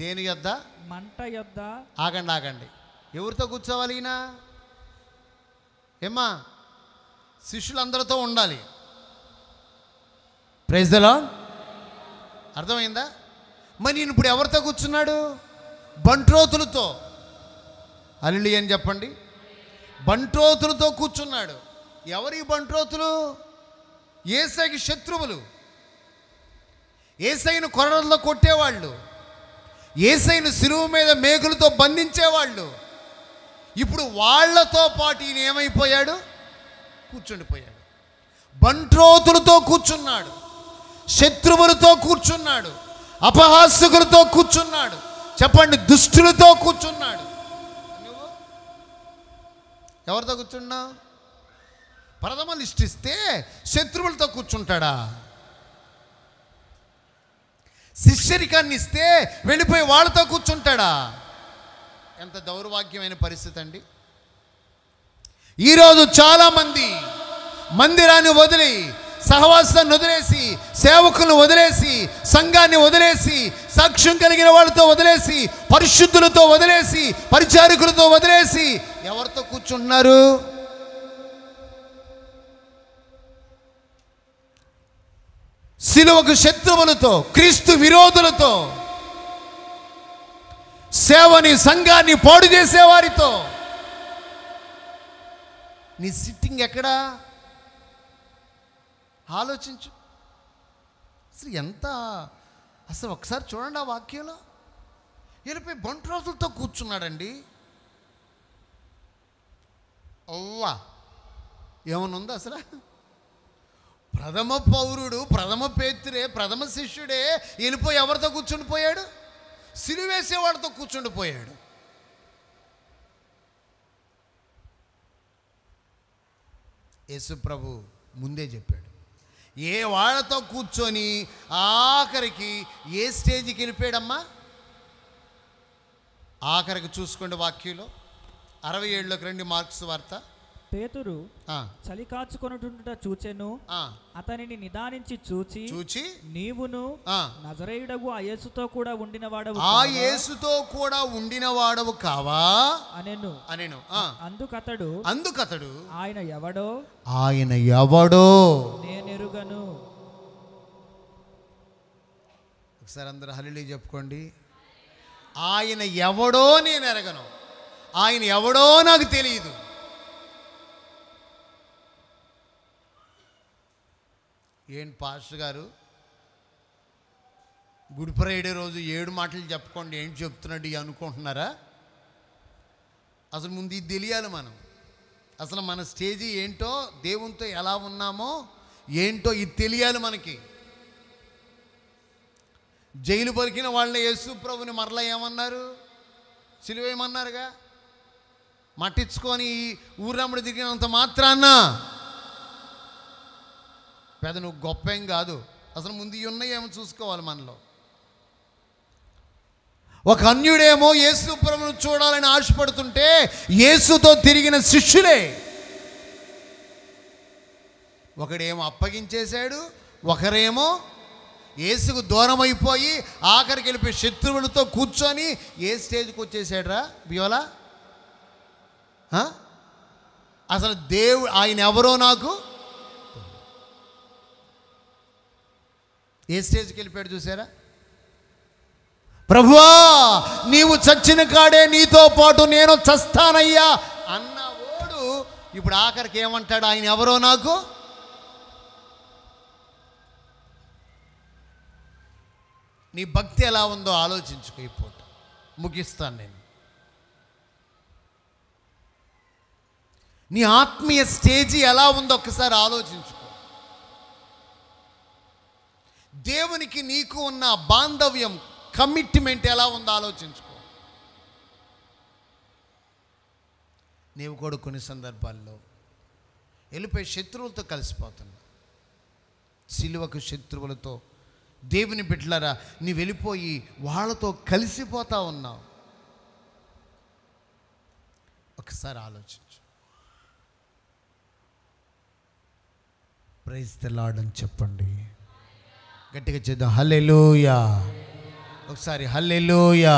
దేని యొద్ద? మంట యొద్ద. ఆగండి. ఎవరితో కూర్చోవాలి ఈయన? ఏమ్మా, శిష్యులందరితో ఉండాలి. Praise the lord. అర్థమైందా? మరి నేను ఇప్పుడు ఎవరితో కూర్చున్నాడు? బంట్రోతులతో. హల్లెలూయా అని చెప్పండి. బంట్రోతులతో కూర్చున్నాడు. ఎవరు ఈ బంట్రోతులు? యేసయ్యకి శత్రువులు, యేసయ్యను కొరడల్లో కొట్టేవాళ్ళు, యేసయ్యను శిలువ మీద మేకులతో బంధించేవాళ్ళు. ఇప్పుడు వాళ్లతో పాటు ఈయన ఏమైపోయాడు? కూర్చుండిపోయాడు. బంట్రోతులతో కూర్చున్నాడు, శత్రువులతో కూర్చున్నాడు, అపహాస్యకులతో కూర్చున్నాడు. చెప్పండి, దుష్టులతో కూర్చున్నాడు. నువ్వు ఎవరితో కూర్చున్నావు? ప్రథమ లిస్ట్ ఇస్తే శత్రువులతో కూర్చుంటాడా? శిష్యరికాన్ని ఇస్తే వెళ్ళిపోయి వాళ్ళతో కూర్చుంటాడా? ఎంత దౌర్భాగ్యమైన పరిస్థితి అండి. ఈరోజు చాలామంది మందిరాన్ని వదిలి, సహవాసాన్ని వదిలేసి, సేవకులను వదిలేసి, సంఘాన్ని వదిలేసి, సాక్ష్యం కలిగిన వాళ్ళతో వదిలేసి, పరిశుద్ధులతో వదిలేసి, పరిచారకులతో వదిలేసి ఎవరితో కూర్చుంటున్నారు? సిలువకు శత్రువులతో, క్రీస్తు విరోధులతో, సేవని సంఘాన్ని పాడు చేసేవారితో. నీ సిట్టింగ్ ఎక్కడా? ఆలోచించు. అసలు ఎంత, అసలు ఒకసారి చూడండి ఆ వాక్యంలో. వెళ్ళిపోయి బంట్రోజులతో కూర్చున్నాడండి. అవ్వా, ఏమన్నా ఉందా అసలు? ప్రథమ పౌరుడు, ప్రథమ పేతురే, ప్రథమ శిష్యుడే వెళ్ళిపోయి ఎవరితో కూర్చుండిపోయాడు? సిలువేసేవాడితో కూర్చుండిపోయాడు. యేసు ప్రభు ముందే చెప్పాడు, ఏ వాళ్ళతో కూర్చొని ఆఖరికి ఏ స్టేజ్కి వెళ్ళిపోయాడమ్మా? ఆఖరికి చూసుకోండి వాక్యంలో 67లోకి రండి, మార్క్స్ వార్త. పేతురు చలి కాచుకొనుట చూచెను, అతనిని నిదానించి చూచి నీవును నజరేయుడగు ఆ యేసుతో కూడా ఉండినవాడవు, ఆ యేసుతో కూడా ఉండినవాడవు కావా అనెను. అందుకతడు ఆయన ఎవడో నేనెరుగను. ఒకసారి అందరూ హల్లెలూయా చెప్పుకోండి. ఆయన ఎవడో నేను ఎరగను, ఆయన ఎవడో నాకు తెలియదు. ఏంటి పాస్టర్ గారు, గుడ్ ఫ్రైడే రోజు 7 మాటలు చెప్పుకోండి, ఏంటి చెప్తున్నాడు అనుకుంటున్నారా? అసలు ముందు ఇది తెలియాలి. మనం అసలు మన స్టేజీ ఏంటో, దేవునితో ఎలా ఉన్నామో ఏంటో ఇది తెలియాలి మనకి. జైలు బలికిన వాళ్ళని యేసు ప్రభుని మరలా ఏమన్నారు? సిలువేయమన్నారుగా. మట్టించుకొని ఊరమ్మడి దిగినంత మాత్రాన్న పెద్ద నువ్వు గొప్ప ఏం కాదు. అసలు ముందు ఉన్నాయేమో చూసుకోవాలి మనలో. ఒక అన్యుడేమో యేసు ప్రభువును చూడాలని ఆశపడుతుంటే యేసుతో తిరిగిన శిష్యులే. ఒకడేమో అప్పగించేశాడు, ఒకరేమో యేసుకు దూరం అయిపోయి ఆఖరికి వెళ్ళిపోయి శత్రువులతో కూర్చొని ఏ స్టేజ్కి వచ్చేసాడురా బియోలా? అసలు దేవుడు ఆయన ఎవరో నాకు ఏ స్టేజ్కి వెళ్ళిపోయాడు చూసారా? ప్రభువా నీవు చచ్చిన కాడే నీతో పాటు నేను చస్తానయ్యా అన్నవాడు ఇప్పుడు ఆఖరికి ఏమంటాడు? ఆయన ఎవరో నాకు. నీ భక్తి ఎలా ఉందో ఆలోచించుకో. ఈ పూట ముగిస్తాను నేను. నీ ఆత్మీయ స్టేజీ ఎలా ఉందో ఒక్కసారి ఆలోచించుకో. దేవునికి నీకు ఉన్న బాంధవ్యం, కమిట్మెంట్ ఎలా ఉందో ఆలోచించుకో. నీవు కూడా కొన్ని సందర్భాల్లో వెళ్ళిపోయి శత్రువులతో కలిసిపోతున్నా. సిలువకు శత్రువులతో దేవుని బిడ్డలారా నీవు వెళ్ళిపోయి వాళ్ళతో కలిసిపోతా ఉన్నావు. ఒకసారి ఆలోచించు. ప్రైజ్ ది లార్డ్ అని చెప్పండి. గట్టిగా చేద్దాం హల్లెలూయా. ఒకసారి హల్లెలూయా.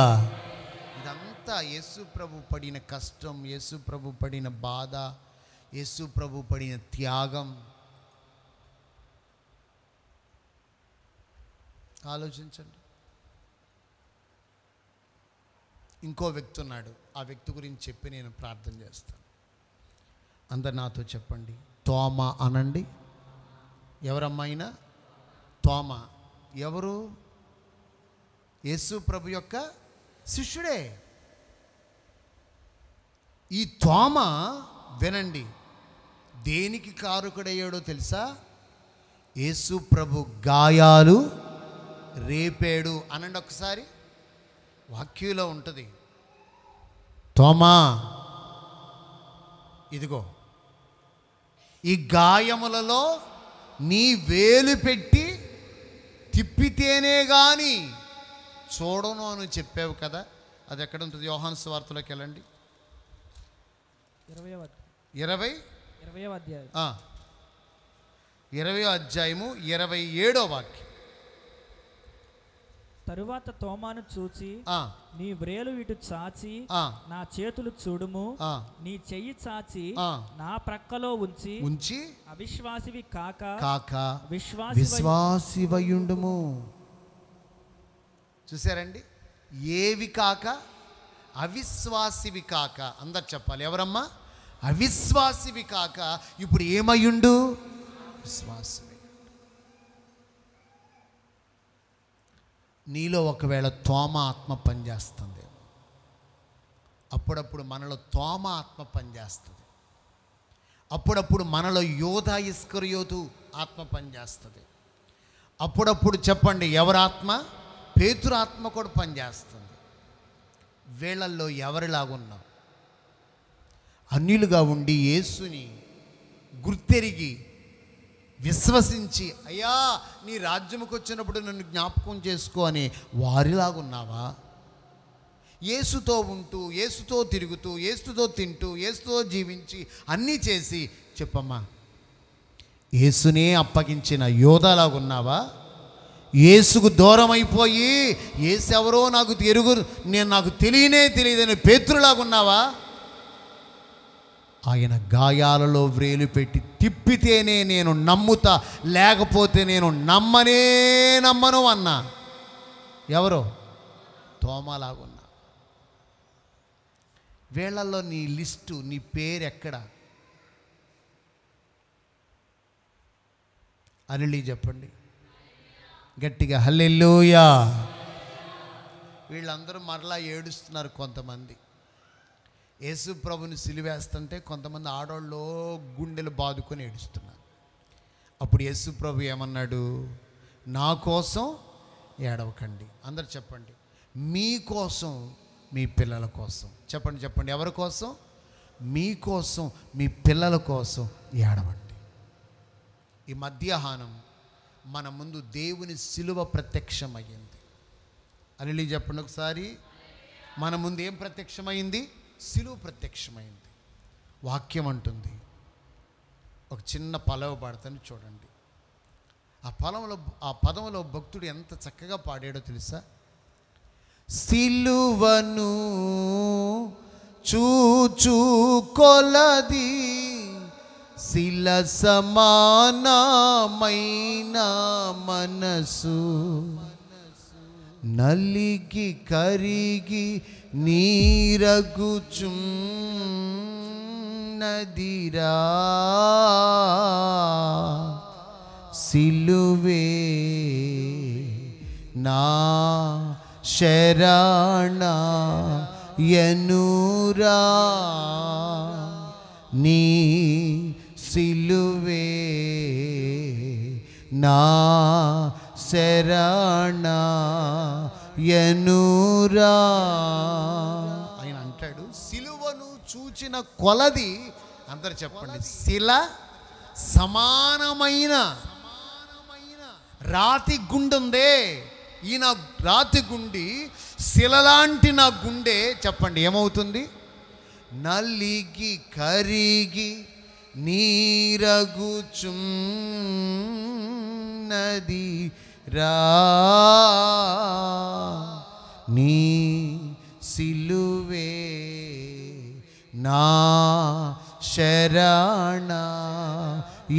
ఇదంతా యేసు ప్రభు పడిన కష్టం, యేసు ప్రభు పడిన బాధ, యేసు ప్రభు పడిన త్యాగం. ఆలోచించండి. ఇంకో వ్యక్తి ఉన్నాడు, ఆ వ్యక్తి గురించి చెప్పి నేను ప్రార్థన చేస్తాను. అందరు నాతో చెప్పండి, తోమా అనండి. ఎవరమ్మాయినా? తోమా ఎవరు? యేసు ప్రభు యొక్క శిష్యుడే. ఈ తోమా వినండి, దేనికి కారకుడయ్యాడో తెలుసా? యేసు ప్రభు గాయాలు రేపాడు అనండి ఒకసారి. వాక్యంలో ఉంటుంది, తోమా ఇదిగో ఈ గాయములలో నీ వేలు పెట్టి తిప్పితేనే కానీ చూడను అని చెప్పావు కదా. అది ఎక్కడ ఉంటుంది? యోహాను సువార్తలోకి వెళ్ళండి. 20వ అధ్యాయము 27వ వాక్యం. తరువాత తోమాను చూచి, నీ వ్రేలు ఇటు చాచి నా చేతులు చూడుము, నీ చెయ్యి చాచి నా ప్రక్కలో ఉంచి అవిశ్వాసివి కాక విశ్వాసివయుండుము. చూసారండి, ఏవి కాక అవిశ్వాసివి కాక. అందరు చెప్పాలి, ఎవరమ్మా? అవిశ్వాసివి కాక ఇప్పుడు ఏమయ్యుండు? విశ్వాసివి. నీలో ఒకవేళ తోమ ఆత్మ పనిచేస్తుందేమో. అప్పుడప్పుడు మనలో తోమ ఆత్మ పనిచేస్తుంది. అప్పుడప్పుడు మనలో యోధా ఇస్కరియోతు ఆత్మ పనిచేస్తుంది. అప్పుడప్పుడు చెప్పండి, ఎవరాత్మ? పేతురు ఆత్మ కూడా పనిచేస్తుంది. వీళ్ళల్లో ఎవరిలాగున్నాం? అన్యులుగా ఉండి యేసుని గుర్తెరిగి విశ్వసించి, అయ్యా నీ రాజ్యముకు వచ్చినప్పుడు నన్ను జ్ఞాపకం చేసుకో అని వారిలాగున్నావా? యేసుతో ఉంటూ, యేసుతో తిరుగుతూ, యేసుతో తింటూ, యేసుతో జీవించి అన్నీ చేసి చెప్పమ్మా, యేసునే అప్పగించిన యోధాలాగున్నావా? యేసుకు దూరం అయిపోయి యేసు ఎవరో నాకు తెలియదని పేతురులాగున్నావా? ఆయన గాయాలలో వ్రేలు పెట్టి తిప్పితేనే నేను నమ్ముతా, లేకపోతే నేను నమ్మను అన్నా. ఎవరో? తోమలాగున్నా. వీళ్ళల్లో నీ లిస్టు, నీ పేరు ఎక్కడ? అనిలి చెప్పండి గట్టిగా, హల్లెలూయా. వీళ్ళందరూ మరలా ఏడుస్తున్నారు. కొంతమంది యేసు ప్రభుని సిలువేస్తుంటే కొంతమంది ఆడవాళ్ళు గుండెలు బాదుకొని ఏడుస్తున్నారు. అప్పుడు యేసు ప్రభు ఏమన్నాడు? నా కోసం ఏడవకండి. అందరు చెప్పండి, మీకోసం, మీ పిల్లల కోసం. చెప్పండి, ఎవరి కోసం? మీకోసం, మీ పిల్లల కోసం ఏడవండి. ఈ మధ్యాహ్నం మన ముందు దేవుని సిలువ ప్రత్యక్షమయ్యింది. అనిలి చెప్పండి ఒకసారి. మన ముందు ఏం ప్రత్యక్షమైంది? సిలువ ప్రత్యక్షమైంది. వాక్యం అంటుంది, ఒక చిన్న పలవ పాడతాను చూడండి. ఆ పదంలో భక్తుడు ఎంత చక్కగా పాడాడో తెలుసా? సిలువను చూచు కొలది శిల సమానమైన మనసు నలిగి కరిగి నీరగుచున్నదిరా, సిలువే నా శరణ యనురా, నీ సిలువే నా శరణ యనురా. ఆయన అంటాడు, సిలువను చూచిన కొలది, అందరు చెప్పండి, శిల సమానమైన రాతి గుండె ఉందే. ఈ నా రాతి గుండి శిలలాంటి నా గుండె చెప్పండి ఏమవుతుంది? నలిగి కరిగి నీరగుచున్నది రా, నీ సిలువే నా శరణ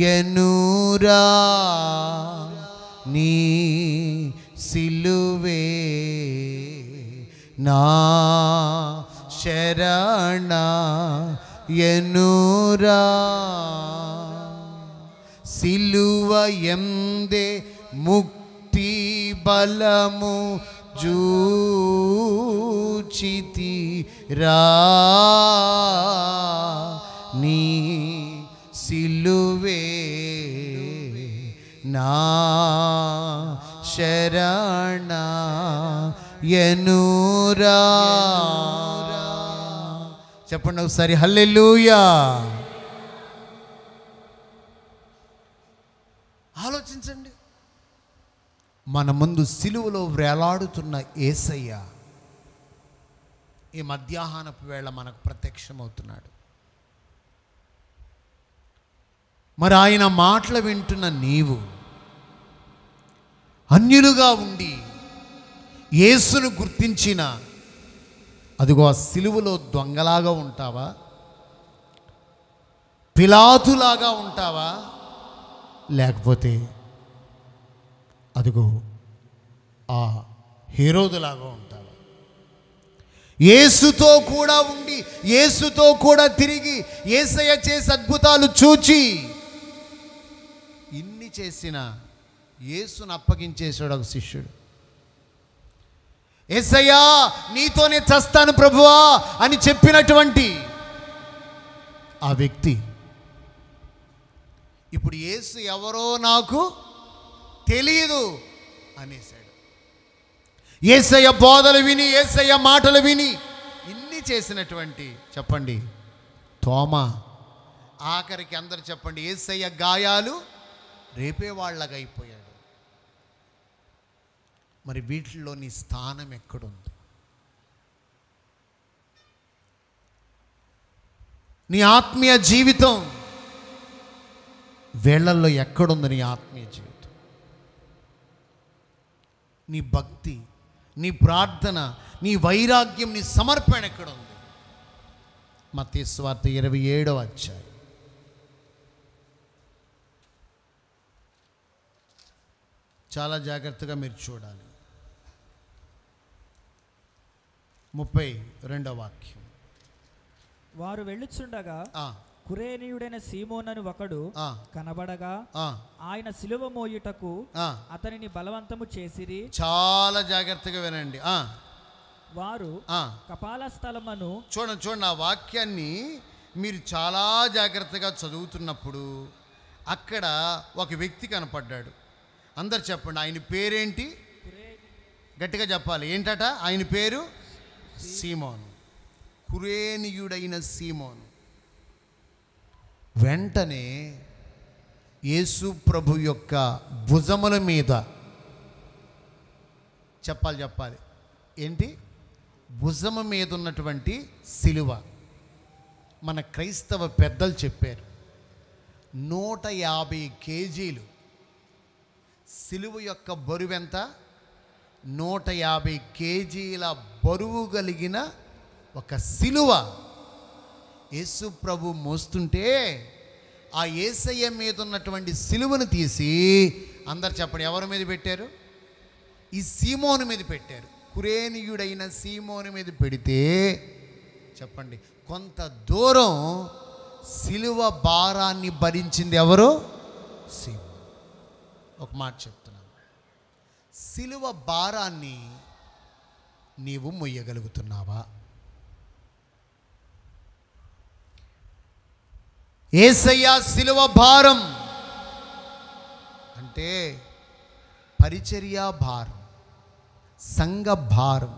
యనురా, నీ సిలువే నా శరణ యనురా. సిలువ ఎందే ముక్తి బలము జూచితిరా, నీ సిలువే నా శరణ యనురా. చెప్పండి ఒకసారి, హల్లెలూయా. ఆలోచించండి, మన ముందు సిలువలో వేలాడుతున్న యేసయ్య ఈ మధ్యాహ్నపు వేళ మనకు ప్రత్యక్షమవుతున్నాడు. మరి ఆయన మాటలు వింటున్న నీవు అన్యులుగా ఉండి యేసును గుర్తించిన అదిగో ఆ సిలువలో దొంగలాగా ఉంటావా, పిలాతులాగా ఉంటావా, లేకపోతే అదిగో ఆ హేరోదులాగా ఉంటావా? యేసుతో కూడా ఉండి యేసుతో కూడా తిరిగి యేసయ్య చేసే అద్భుతాలు చూచి ఇన్ని చేసిన యేసును అప్పగించేశాడు ఒక శిష్యుడు. యేసయ్యా నీతోనే చస్తాను ప్రభువా అని చెప్పినటువంటి ఆ వ్యక్తి ఇప్పుడు యేసు ఎవరో నాకు తెలియదు అనేసాడు. యేసయ్య బోధలు విని, యేసయ్య మాటలు విని ఇన్ని చేసినటువంటి చెప్పండి తోమా ఆఖరికి అందరు చెప్పండి యేసయ్య గాయాలు రేపేవాళ్ళగా అయిపోయాడు. మరి వీటిల్లో నీ స్థానం ఎక్కడుంది? నీ ఆత్మీయ జీవితం వేళల్లో ఎక్కడుంది? నీ ఆత్మీయ జీవితం, నీ భక్తి, నీ ప్రార్థన, నీ వైరాగ్యం, నీ సమర్పణ ఎక్కడుంది? మత్తయి సువార్త 27వ అధ్యాయం చాలా జాగ్రత్తగా మీరు చూడాలి. 32వ వాక్యం. వారు వెళ్ళుచుండగా కురేనీయుడైన సీమోనని ఒకడు కనబడగా ఆయన సిలువ మోయుటకు అతనిని బలవంతము చేసిరి. చాలా జాగ్రత్తగా వినండి. వారు కపాల స్థలమును చూడండి ఆ వాక్యాన్ని మీరు చాలా జాగ్రత్తగా చదువుతున్నప్పుడు అక్కడ ఒక వ్యక్తి కనపడ్డాడు. అందరు చెప్పండి ఆయన పేరేంటి? గట్టిగా చెప్పాలి. ఏంటట ఆయన పేరు? సీమోను, కురేనీయుడైన సీమోను. వెంటనే యేసు ప్రభు యొక్క భుజముల మీద చెప్పాలి ఏంటి? భుజము మీద ఉన్నటువంటి సిలువ. మన క్రైస్తవ పెద్దలు చెప్పారు 150 కేజీలు సిలువ యొక్క బరువెంత? 150 కేజీల బరువు కలిగిన ఒక సిలువ యేసు ప్రభు మోస్తుంటే ఆ యేసయ్య మీద ఉన్నటువంటి సిలువను తీసి అందరు చెప్పండి ఎవరి మీద పెట్టారు? ఈ సీమోను మీద పెట్టారు. కురేనీయుడైన సీమోను మీద పెడితే చెప్పండి కొంత దూరం సిలువ భారాన్ని భరించింది ఎవరు? సీమోను. ఒక మాట చెప్తున్నాను, సిలువ భారాన్ని నీవు మొయ్యగలుగుతున్నావా? యేసయ్య సిలువ భారం అంటే పరిచర్య భారం, సంఘ భారం,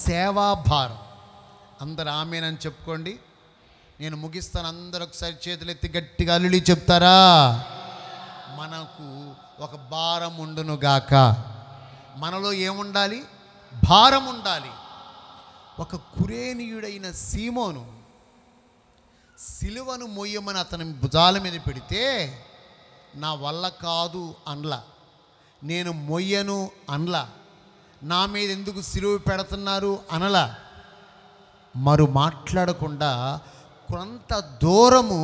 సేవా భారం. అందరు ఆమేనని చెప్పుకోండి. నేను ముగిస్తాను. అందరూ ఒకసారి చేతులు ఎత్తి గట్టిగా అల్లుడి చెప్తారా? మనకు ఒక భారం ఉండును గాక. మనలో ఏముండాలి? భారం ఉండాలి. ఒక కురేనీయుడైన సీమోను సిలువను మొయ్యమని అతని భుజాల మీద పెడితే నా వల్ల కాదు అనలా, నేను మొయ్యను అనలా, నా మీద ఎందుకు సిలువ పెడుతున్నారు అనలా. మరు మాట్లాడకుండా కొంత దూరము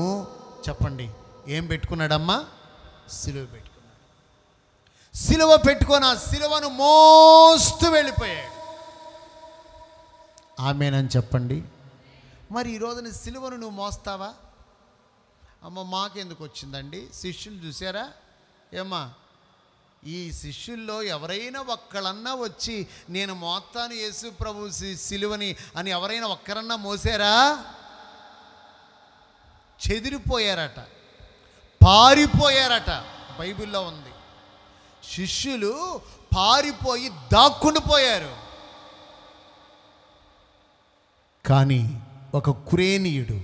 చెప్పండి ఏం పెట్టుకున్నాడమ్మా? సిలువ పెట్టుకున్నాడు. సిలువ పెట్టుకొని ఆ సిలువను మోస్తూ వెళ్ళిపోయాడు. ఆమేనని చెప్పండి. మరి ఈ రోజున సిలువను నువ్వు మోస్తావా? అమ్మ మాకెందుకు వచ్చిందండి? శిష్యులు చూసారా? ఏమ్మా ఈ శిష్యుల్లో ఎవరైనా ఒక్కళ్ళన్నా వచ్చి నేను మోస్తాను యేసు ప్రభు సిలువని అని ఎవరైనా ఒక్కరన్నా మోసారా? చెదిరిపోయారట, పారిపోయారట. బైబిల్లో ఉంది శిష్యులు పారిపోయి దాక్కుండిపోయారు. కానీ ఒక కురేనీయుడు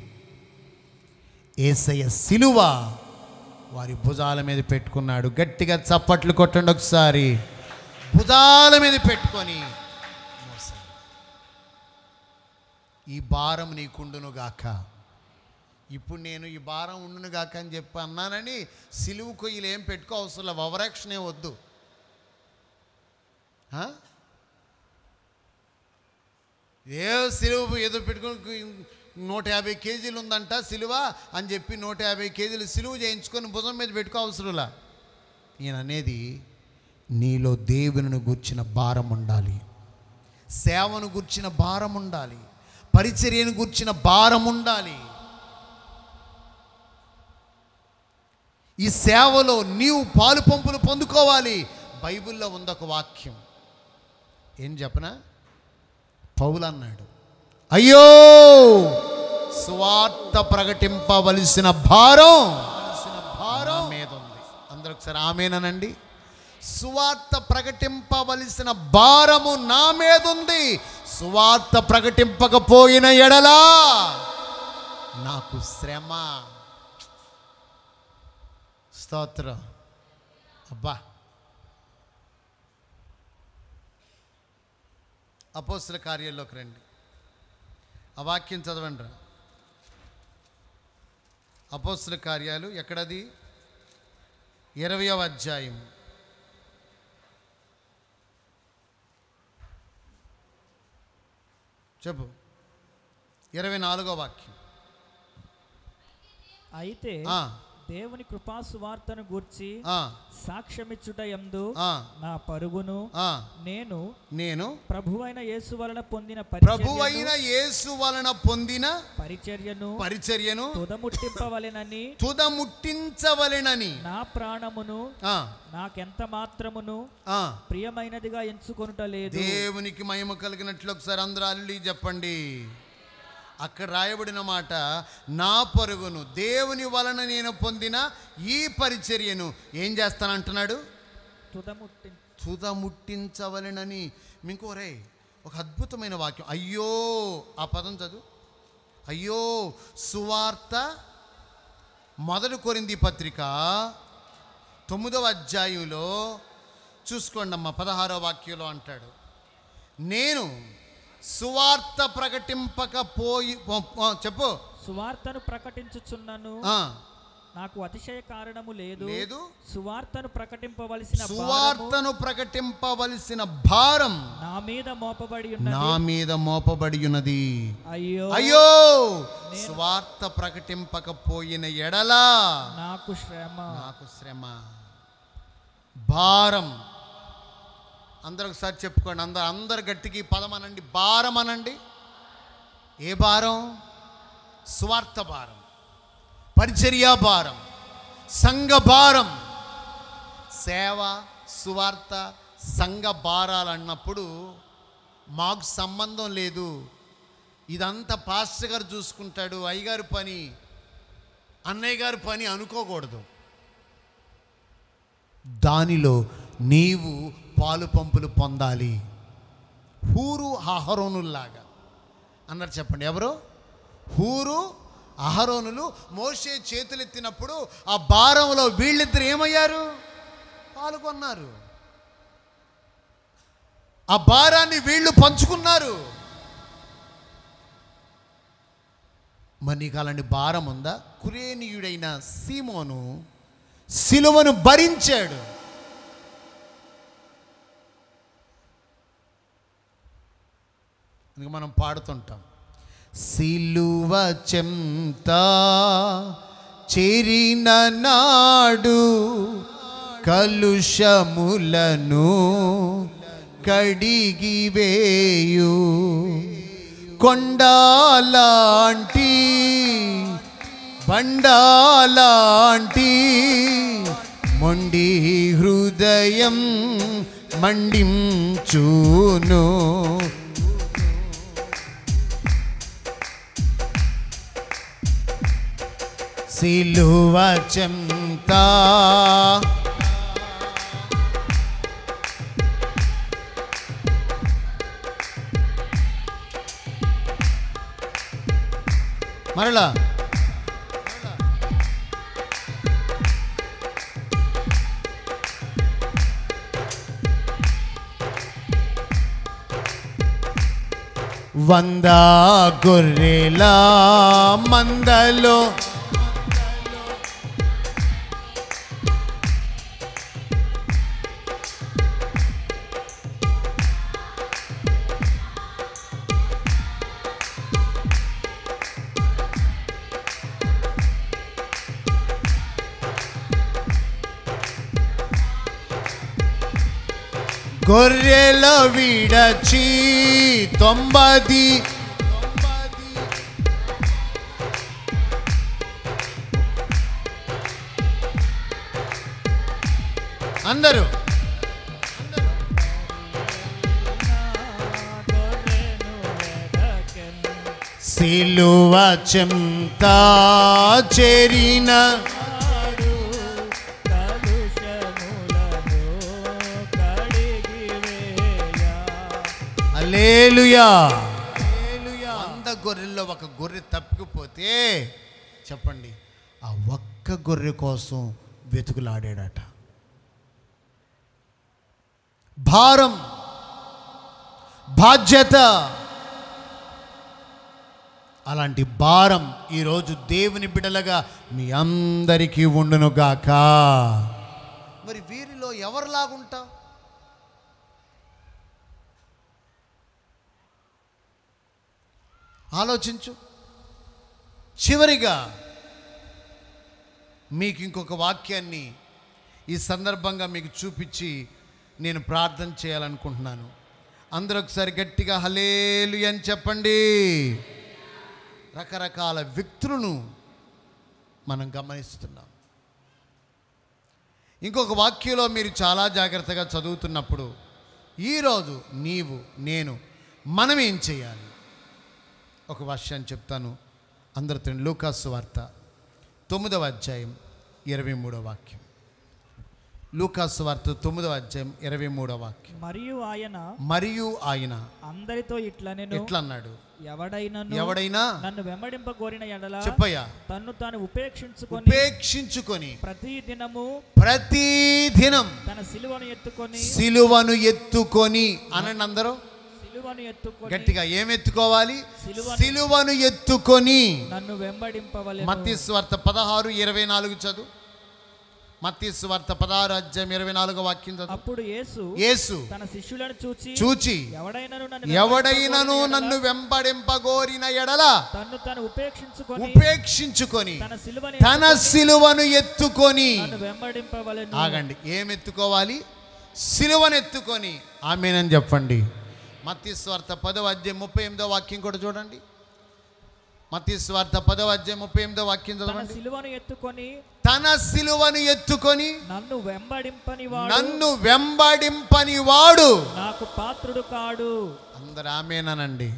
యేసయ్య సిలువ వారి భుజాల మీద పెట్టుకున్నాడు. గట్టిగా చప్పట్లు కొట్టండి ఒకసారి. భుజాల మీద పెట్టుకొని మోసాడు. ఈ భారం నీకుండును గాక. ఇప్పుడు నేను ఈ భారం ఉండును గాక అని చెప్పి అన్నానని సిలువ కొయ్యలు ఏం పెట్టుకో అవసరం, ఓవరాక్షనే వద్దు. సిలువ ఏదో పెట్టుకొని 150 కేజీలు ఉందంట సిలువ అని చెప్పి 150 కేజీలు సిలువ చేయించుకొని భుజం మీద పెట్టుకో అవసరంలా. నేను అనేది నీలో దేవుని గూర్చిన భారం ఉండాలి, సేవను గూర్చిన భారం ఉండాలి, పరిచర్యను గూర్చిన భారం ఉండాలి. ఈ సేవలో నీవు పాలు పంపులు పొందుకోవాలి. బైబిల్లో ఉందొక వాక్యం, ఏం చెప్పనా? పౌలు అన్నాడు, అయ్యో సువార్త ప్రకటింపవలసిన భారం నా మీద ఉంది. అందరూ ఒకసారి ఆమేనండి. సువార్త ప్రకటింపవలసిన భారము నా మీద ఉంది. సువార్త ప్రకటింపకపోయిన ఎడలా నాకు శ్రమ. స్తోత్రం. అబ్బా, అపోస్తల కార్యాల్లోకి రండి, ఆ వాక్యం చదవండి. అపోస్తల కార్యాలు ఎక్కడది? 20వ అధ్యాయం. చెప్పు. 24వ వాక్యం. అయితే దేవుని కృపా సువార్తను గూర్చి సాక్ష్యమిచ్చుట యందు నా పరుగును నేను ప్రభువైన యేసు వలన పొందిన పరిచర్యను తుదముట్టించవలెనని నా ప్రాణమును నాకెంత మాత్రమును ప్రియమైనదిగా ఎంచుకొనుట లేదు. దేవునికి మహిమ కలిగినట్లు ఒకసారి అందరూ హల్లెలూయా చెప్పండి. అక్కడ రాయబడిన మాట, నా పరుగును, దేవుని వలన నేను పొందిన ఈ పరిచర్యను ఏం చేస్తానంటున్నాడు? తుదముట్టించవలెనని. మీకు రే ఒక అద్భుతమైన వాక్యం. అయ్యో, ఆ పదం చదువు. అయ్యో సువార్త 1 కొరింథీ పత్రిక 9వ అధ్యాయంలో చూసుకోండి అమ్మా, 16వ వాక్యంలో అంటాడు, నేను సువార్త ప్రకటింపకపోయి, చెప్పు, సువార్తను ప్రకటించుచున్నాను, నాకు అతిశయ కారణము లేదు. సువార్తను ప్రకటింపవలసిన భారం నా మీద మోపబడి ఉన్నది. అయ్యో సువార్త ప్రకటింపకపోయిన ఎడలా నాకు శ్రమ, భారం. అందరూ ఒకసారి చెప్పుకోండి. అందరు గట్టికి పదం అనండి, భారం అనండి. ఏ భారం? సువార్త భారం, పరిచర్య భారం, సంఘ భారం. సేవ, సువార్త, సంఘ భారాలు అన్నప్పుడు మాకు సంబంధం లేదు, ఇదంతా పాస్టర్ గారు చూసుకుంటాడు, అయ్యగారి పని, అన్నయ్య గారి పని అనుకోకూడదు. దానిలో నీవు పాలు పంపులు పొందాలి. హూరు అహరోనులాగా అన్నారు. చెప్పండి, ఎవరు? హూరు అహరోనులు. మోషే చేతులెత్తినప్పుడు ఆ భారంలో వీళ్ళిద్దరు ఏమయ్యారు? పాల్గొన్నారు. ఆ భారాన్ని వీళ్ళు పంచుకున్నారు. మరి నీకు అలాంటి భారం ఉందా? కురేనీయుడైన సీమోను సిలువను భరించాడు. అందుకే మనం పాడుతుంటాం, సిలువ చెంత చేరిన నాడు కలుషములను కడిగివేయు కొండాలాంటి బండాలాంటి మొండి హృదయం మండించును. సిలువ చెంత మరలా వంద గొర్రెల మందలో గొర్రెల విడచి 90 అందరూ సిలువ చెంత చేరిన హల్లెలూయా. 100 గొర్రెల్లో ఒక గొర్రె తప్పిపోతే చెప్పండి, ఆ ఒక్క గొర్రె కోసం వెతుకులాడాడట. భారం, బాధ్యత, అలాంటి భారం ఈరోజు దేవుని బిడ్డలుగా మీ అందరికీ ఉండునుగాక. మరి వీరిలో ఎవరిలాగుంటా? ఆలోచించు. చివరిగా మీకు ఇంకొక వాక్యాన్ని ఈ సందర్భంగా మీకు చూపించి నేను ప్రార్థన చేయాలనుకుంటున్నాను. అందరూ ఒకసారి గట్టిగా హల్లెలూయా అని చెప్పండి. రకరకాల వ్యక్తులను మనం గమనిస్తున్నాం. ఇంకొక వాక్యంలో మీరు చాలా జాగ్రత్తగా చదువుతున్నప్పుడు ఈరోజు నీవు నేను మనం ఏం చేయాలి? ఒక విషయాన్ని చెప్తాను. అందరితో లూకాసు వార్త 9వ అధ్యాయం 23వ వాక్యం. లూకాసు వార్త 9వ అధ్యాయం 23వ వాక్యం. మరియు ఆయన అందరితో ఇట్లా అన్నాడు, ఎవడైనా నన్ను వెంబడింప కోరిన ఎడల చెప్పయ్యా తన్ను తాను ఉపేక్షించుకొని ప్రతిదినం తన సిలువను ఎత్తుకొని అనండి అందరూ గట్టిగా. ఏం ఎత్తుకోవాలి? సిలువను ఎత్తుకొని నన్ను వెంబడింపవలెను. మత్తయి సువార్త 16:24 చదువు. మత్తయి సువార్త 16 అధ్యాయం 24వ వాక్యం చదువు. అప్పుడు యేసు తన శిష్యులను చూచి ఎవడైనను నన్ను వెంబడింపగోరిన ఎడల తన్ను తాను ఉపేక్షించుకొని తన సిలువను ఎత్తుకొని వెంబడింపవలెను. ఆగండి. ఏం ఎత్తుకోవాలి? సిలువను ఎత్తుకొని. ఆమేనని చెప్పండి. మత్తయి సువార్త 10వ అధ్యాయం 38వ వాక్యం కూడా చూడండి. మత్తయి సువార్త 10వ అధ్యాయం 38వ వాక్యం చదవండి. తన సిలువను ఎత్తుకొని నన్ను వెంబడింపని వాడు నాకు పాత్రుడు కాడు. అందరు ఆమేనండి.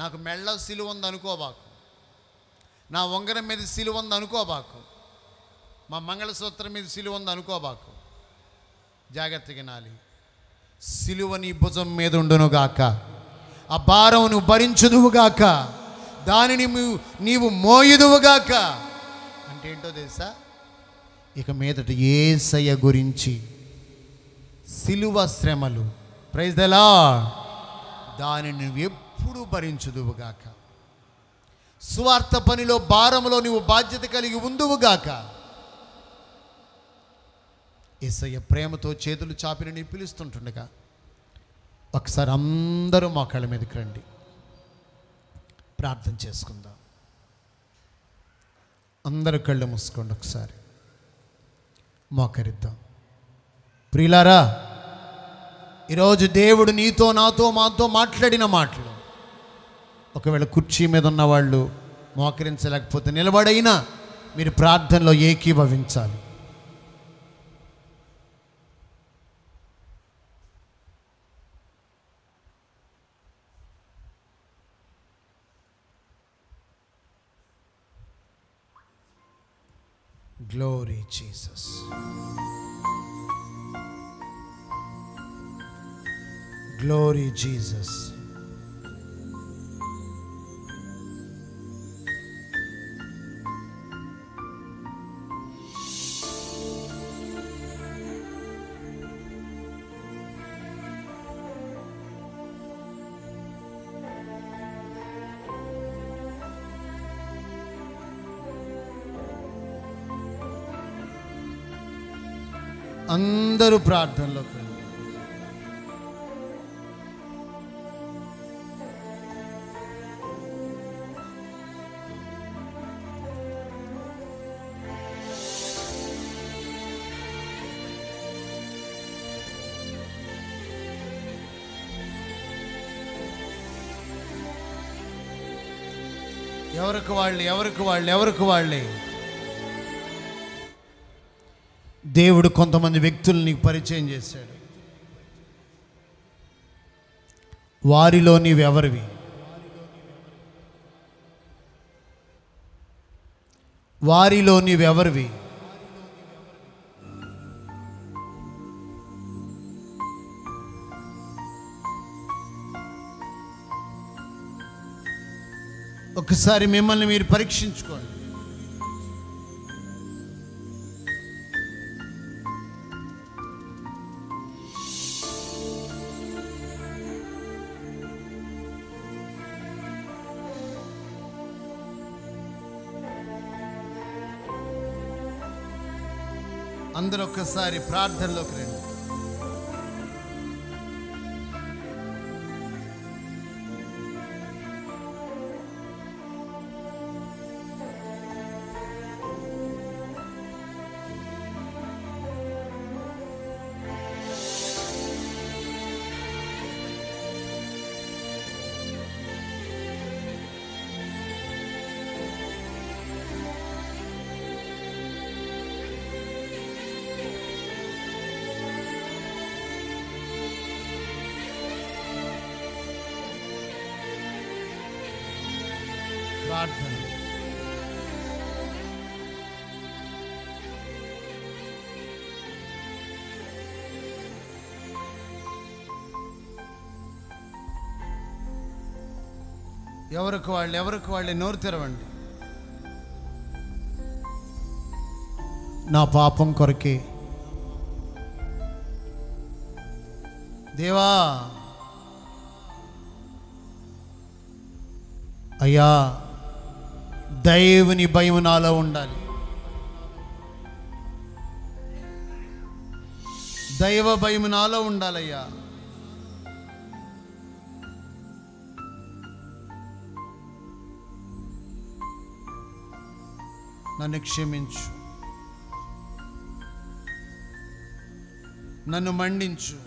నాకు మెళ్ళ సిలువ ఉంది అనుకోబాకు, నా ఉంగరం మీద సిలువ ఉంది అనుకోబాకు, మా మంగళసూత్రం మీద సిలువ ఉంది అనుకోబాకు. జాగ్రత్తగా నాలి. సిలువ నీ భుజం మీద ఉండునుగాక, ఆ భారం నువ్వు భరించుదువుగాక, దానిని నీవు మోయుదువుగాక. అంటే ఏంటో తెలుసా? ఇక మీదట యేసయ్య గురించి సిలువ శ్రమలు, ప్రైజ్ ద లార్డ్, దానిని నువ్వు ఎప్పుడు భరించుదువుగాక. సువార్త పనిలో భారంలో నువ్వు బాధ్యత కలిగి ఉందువుగాక. యేసయ్య ప్రేమతో చేతులు చాపిని నీ పిలుస్తుంటుండగా ఒకసారి అందరూ మోకాళ్ళ మీదకి రండి, ప్రార్థన చేసుకుందాం. అందరూ కళ్ళు మూసుకోండి, ఒకసారి మోకరిద్దాం. ప్రియులారా, ఈరోజు దేవుడు నీతో నాతో మాతో మాట్లాడిన మాటలు, ఒకవేళ కుర్చీ మీద ఉన్నవాళ్ళు మోకరించలేకపోతే నిలబడైనా మీరు ప్రార్థనలో ఏకీభవించాలి. Glory Jesus. Glory Jesus. అందరూ ప్రార్థనలోకి రండి. ఎవరికి వాళ్ళే. దేవుడు కొంతమంది వ్యక్తుల్ని నీకు పరిచయం చేశాడు. వారిలో నీవెవరివి? వారిలో నీవెవరివి? ఒకసారి మిమ్మల్ని మీరు పరీక్షించుకోండి. అందరూ ఒక్కసారి ప్రార్థనలోకి రండి. ప్రార్థన. ఎవరికి వాళ్ళే నోరు తెరవండి. నా పాపం కొరకే దేవా, అయ్యా, దేవుని భయం నాలో ఉండాలి. దైవ భయం నాలో ఉండాలయ్యా. నన్ను క్షమించు, నన్ను మండించు,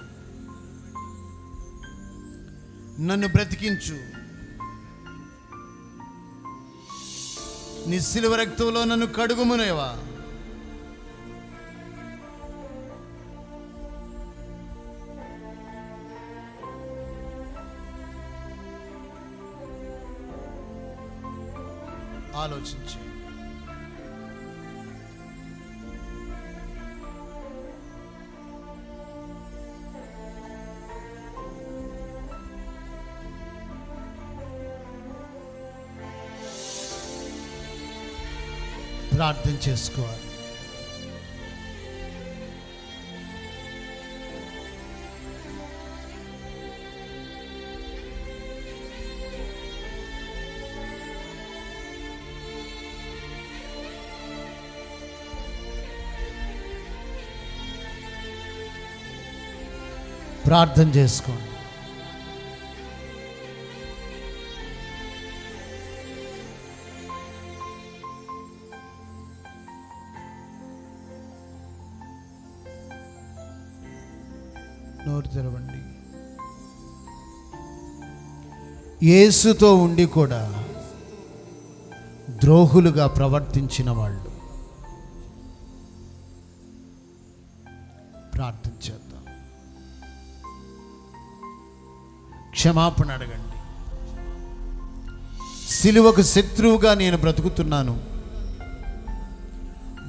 నన్ను బ్రతికించు. నీ శిలువ రక్తంలో నన్ను కడుగుమునేవా. ఆలోచించి ప్రార్థన చేసుకోవాలి. ప్రార్థన చేసుకోండి. నోరు తెరవండి. యేసుతో ఉండి కూడా ద్రోహులుగా ప్రవర్తించిన వాళ్ళు ప్రార్థన చేద్దాం. క్షమాపణ అడగండి. సిలువకు శత్రువుగా నేను బ్రతుకుతున్నాను,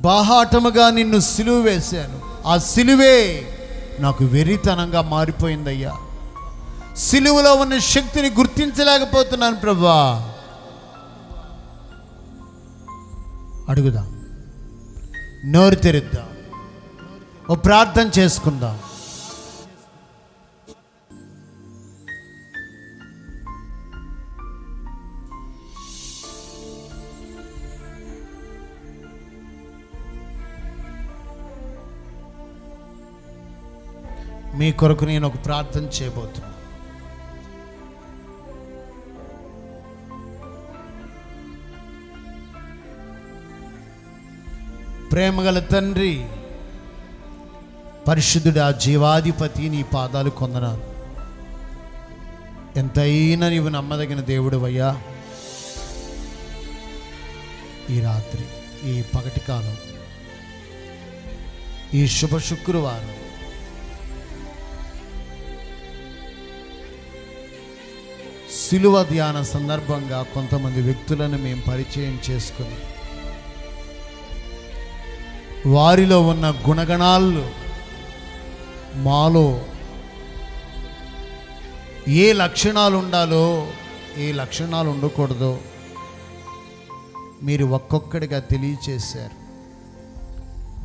బాహాటముగా నిన్ను సిలువ వేశాను, ఆ సిలువే నాకు వెర్రితనంగా మారిపోయిందయ్యా. సిలువలో ఉన్న శక్తిని గుర్తించలేకపోతున్నాను ప్రభువా. అడుగుదాం, నోరు తెరుద్దాం, ఓ ప్రార్థన చేసుకుందాం. మీ కొరకు నేను ఒక ప్రార్థన చేయబోతున్నాను. ప్రేమగల తండ్రి, పరిశుద్ధుడా, జీవాధిపతి, నీ పాదాలు కొందనాలు. ఎంతైనా నీవు నమ్మదగిన దేవుడు అయ్యా. ఈ రాత్రి, ఈ పగటి కాలం, ఈ శుభ శుక్రవారం శిలువ ధ్యాన సందర్భంగా కొంతమంది వ్యక్తులను మేము పరిచయం చేసుకుని వారిలో ఉన్న గుణగణాలు మాలో ఏ లక్షణాలు ఉండాలో ఏ లక్షణాలు ఉండకూడదో మీరు ఒక్కొక్కడిగా తెలియచేశారు.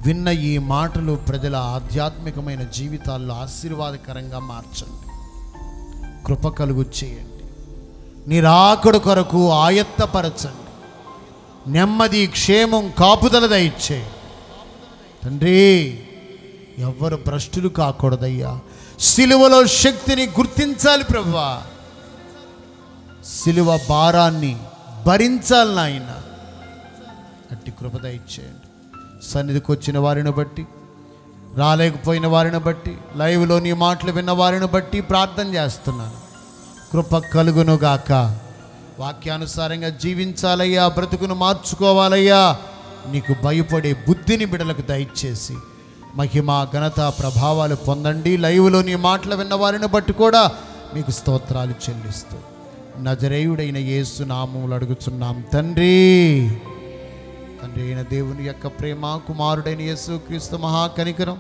విన్న ఈ మాటలు ప్రజల ఆధ్యాత్మికమైన జీవితాల్లో ఆశీర్వాదకరంగా మార్చండి, కృప కలుగు చేయండి. నీ రాకడ కొరకు ఆయత్తపరచండి. నెమ్మది, క్షేమం, కాపుదల దయచేయి తండ్రి. ఎవ్వరు భ్రష్టులు కాకూడదయ్యా. సిలువలో శక్తిని గుర్తించాలి ప్రభువా. సిలువ భారాన్ని భరించాలి నాయన. అట్టి కృప దయచేయండి. సన్నిధికి వచ్చిన వారిని బట్టి, రాలేకపోయిన వారిని బట్టి, లైవ్లో నీ మాటలు విన్న వారిని బట్టి ప్రార్థన చేస్తున్నాను. కృప కలుగునుగాక. వాక్యానుసారంగా జీవించాలయ్యా, బ్రతుకును మార్చుకోవాలయ్యా. నీకు భయపడే బుద్ధిని బిడలకు దయచేసి మహిమ, ఘనత, ప్రభావాలు పొందండి. లైవ్లో నీ మాటలు విన్న వారిని బట్టి కూడా మీకు స్తోత్రాలు చెల్లిస్తూ నజరేయుడైన యేసు నామములో అడుగుచున్నాం తండ్రి. తండ్రి అయిన దేవుని యొక్క ప్రేమ, కుమారుడైన యేసు క్రీస్తు మహాకనికరం,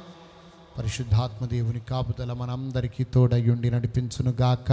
పరిశుద్ధాత్మ దేవుని కాపుదల మనందరికీ తోడయుండి నడిపించునుగాక.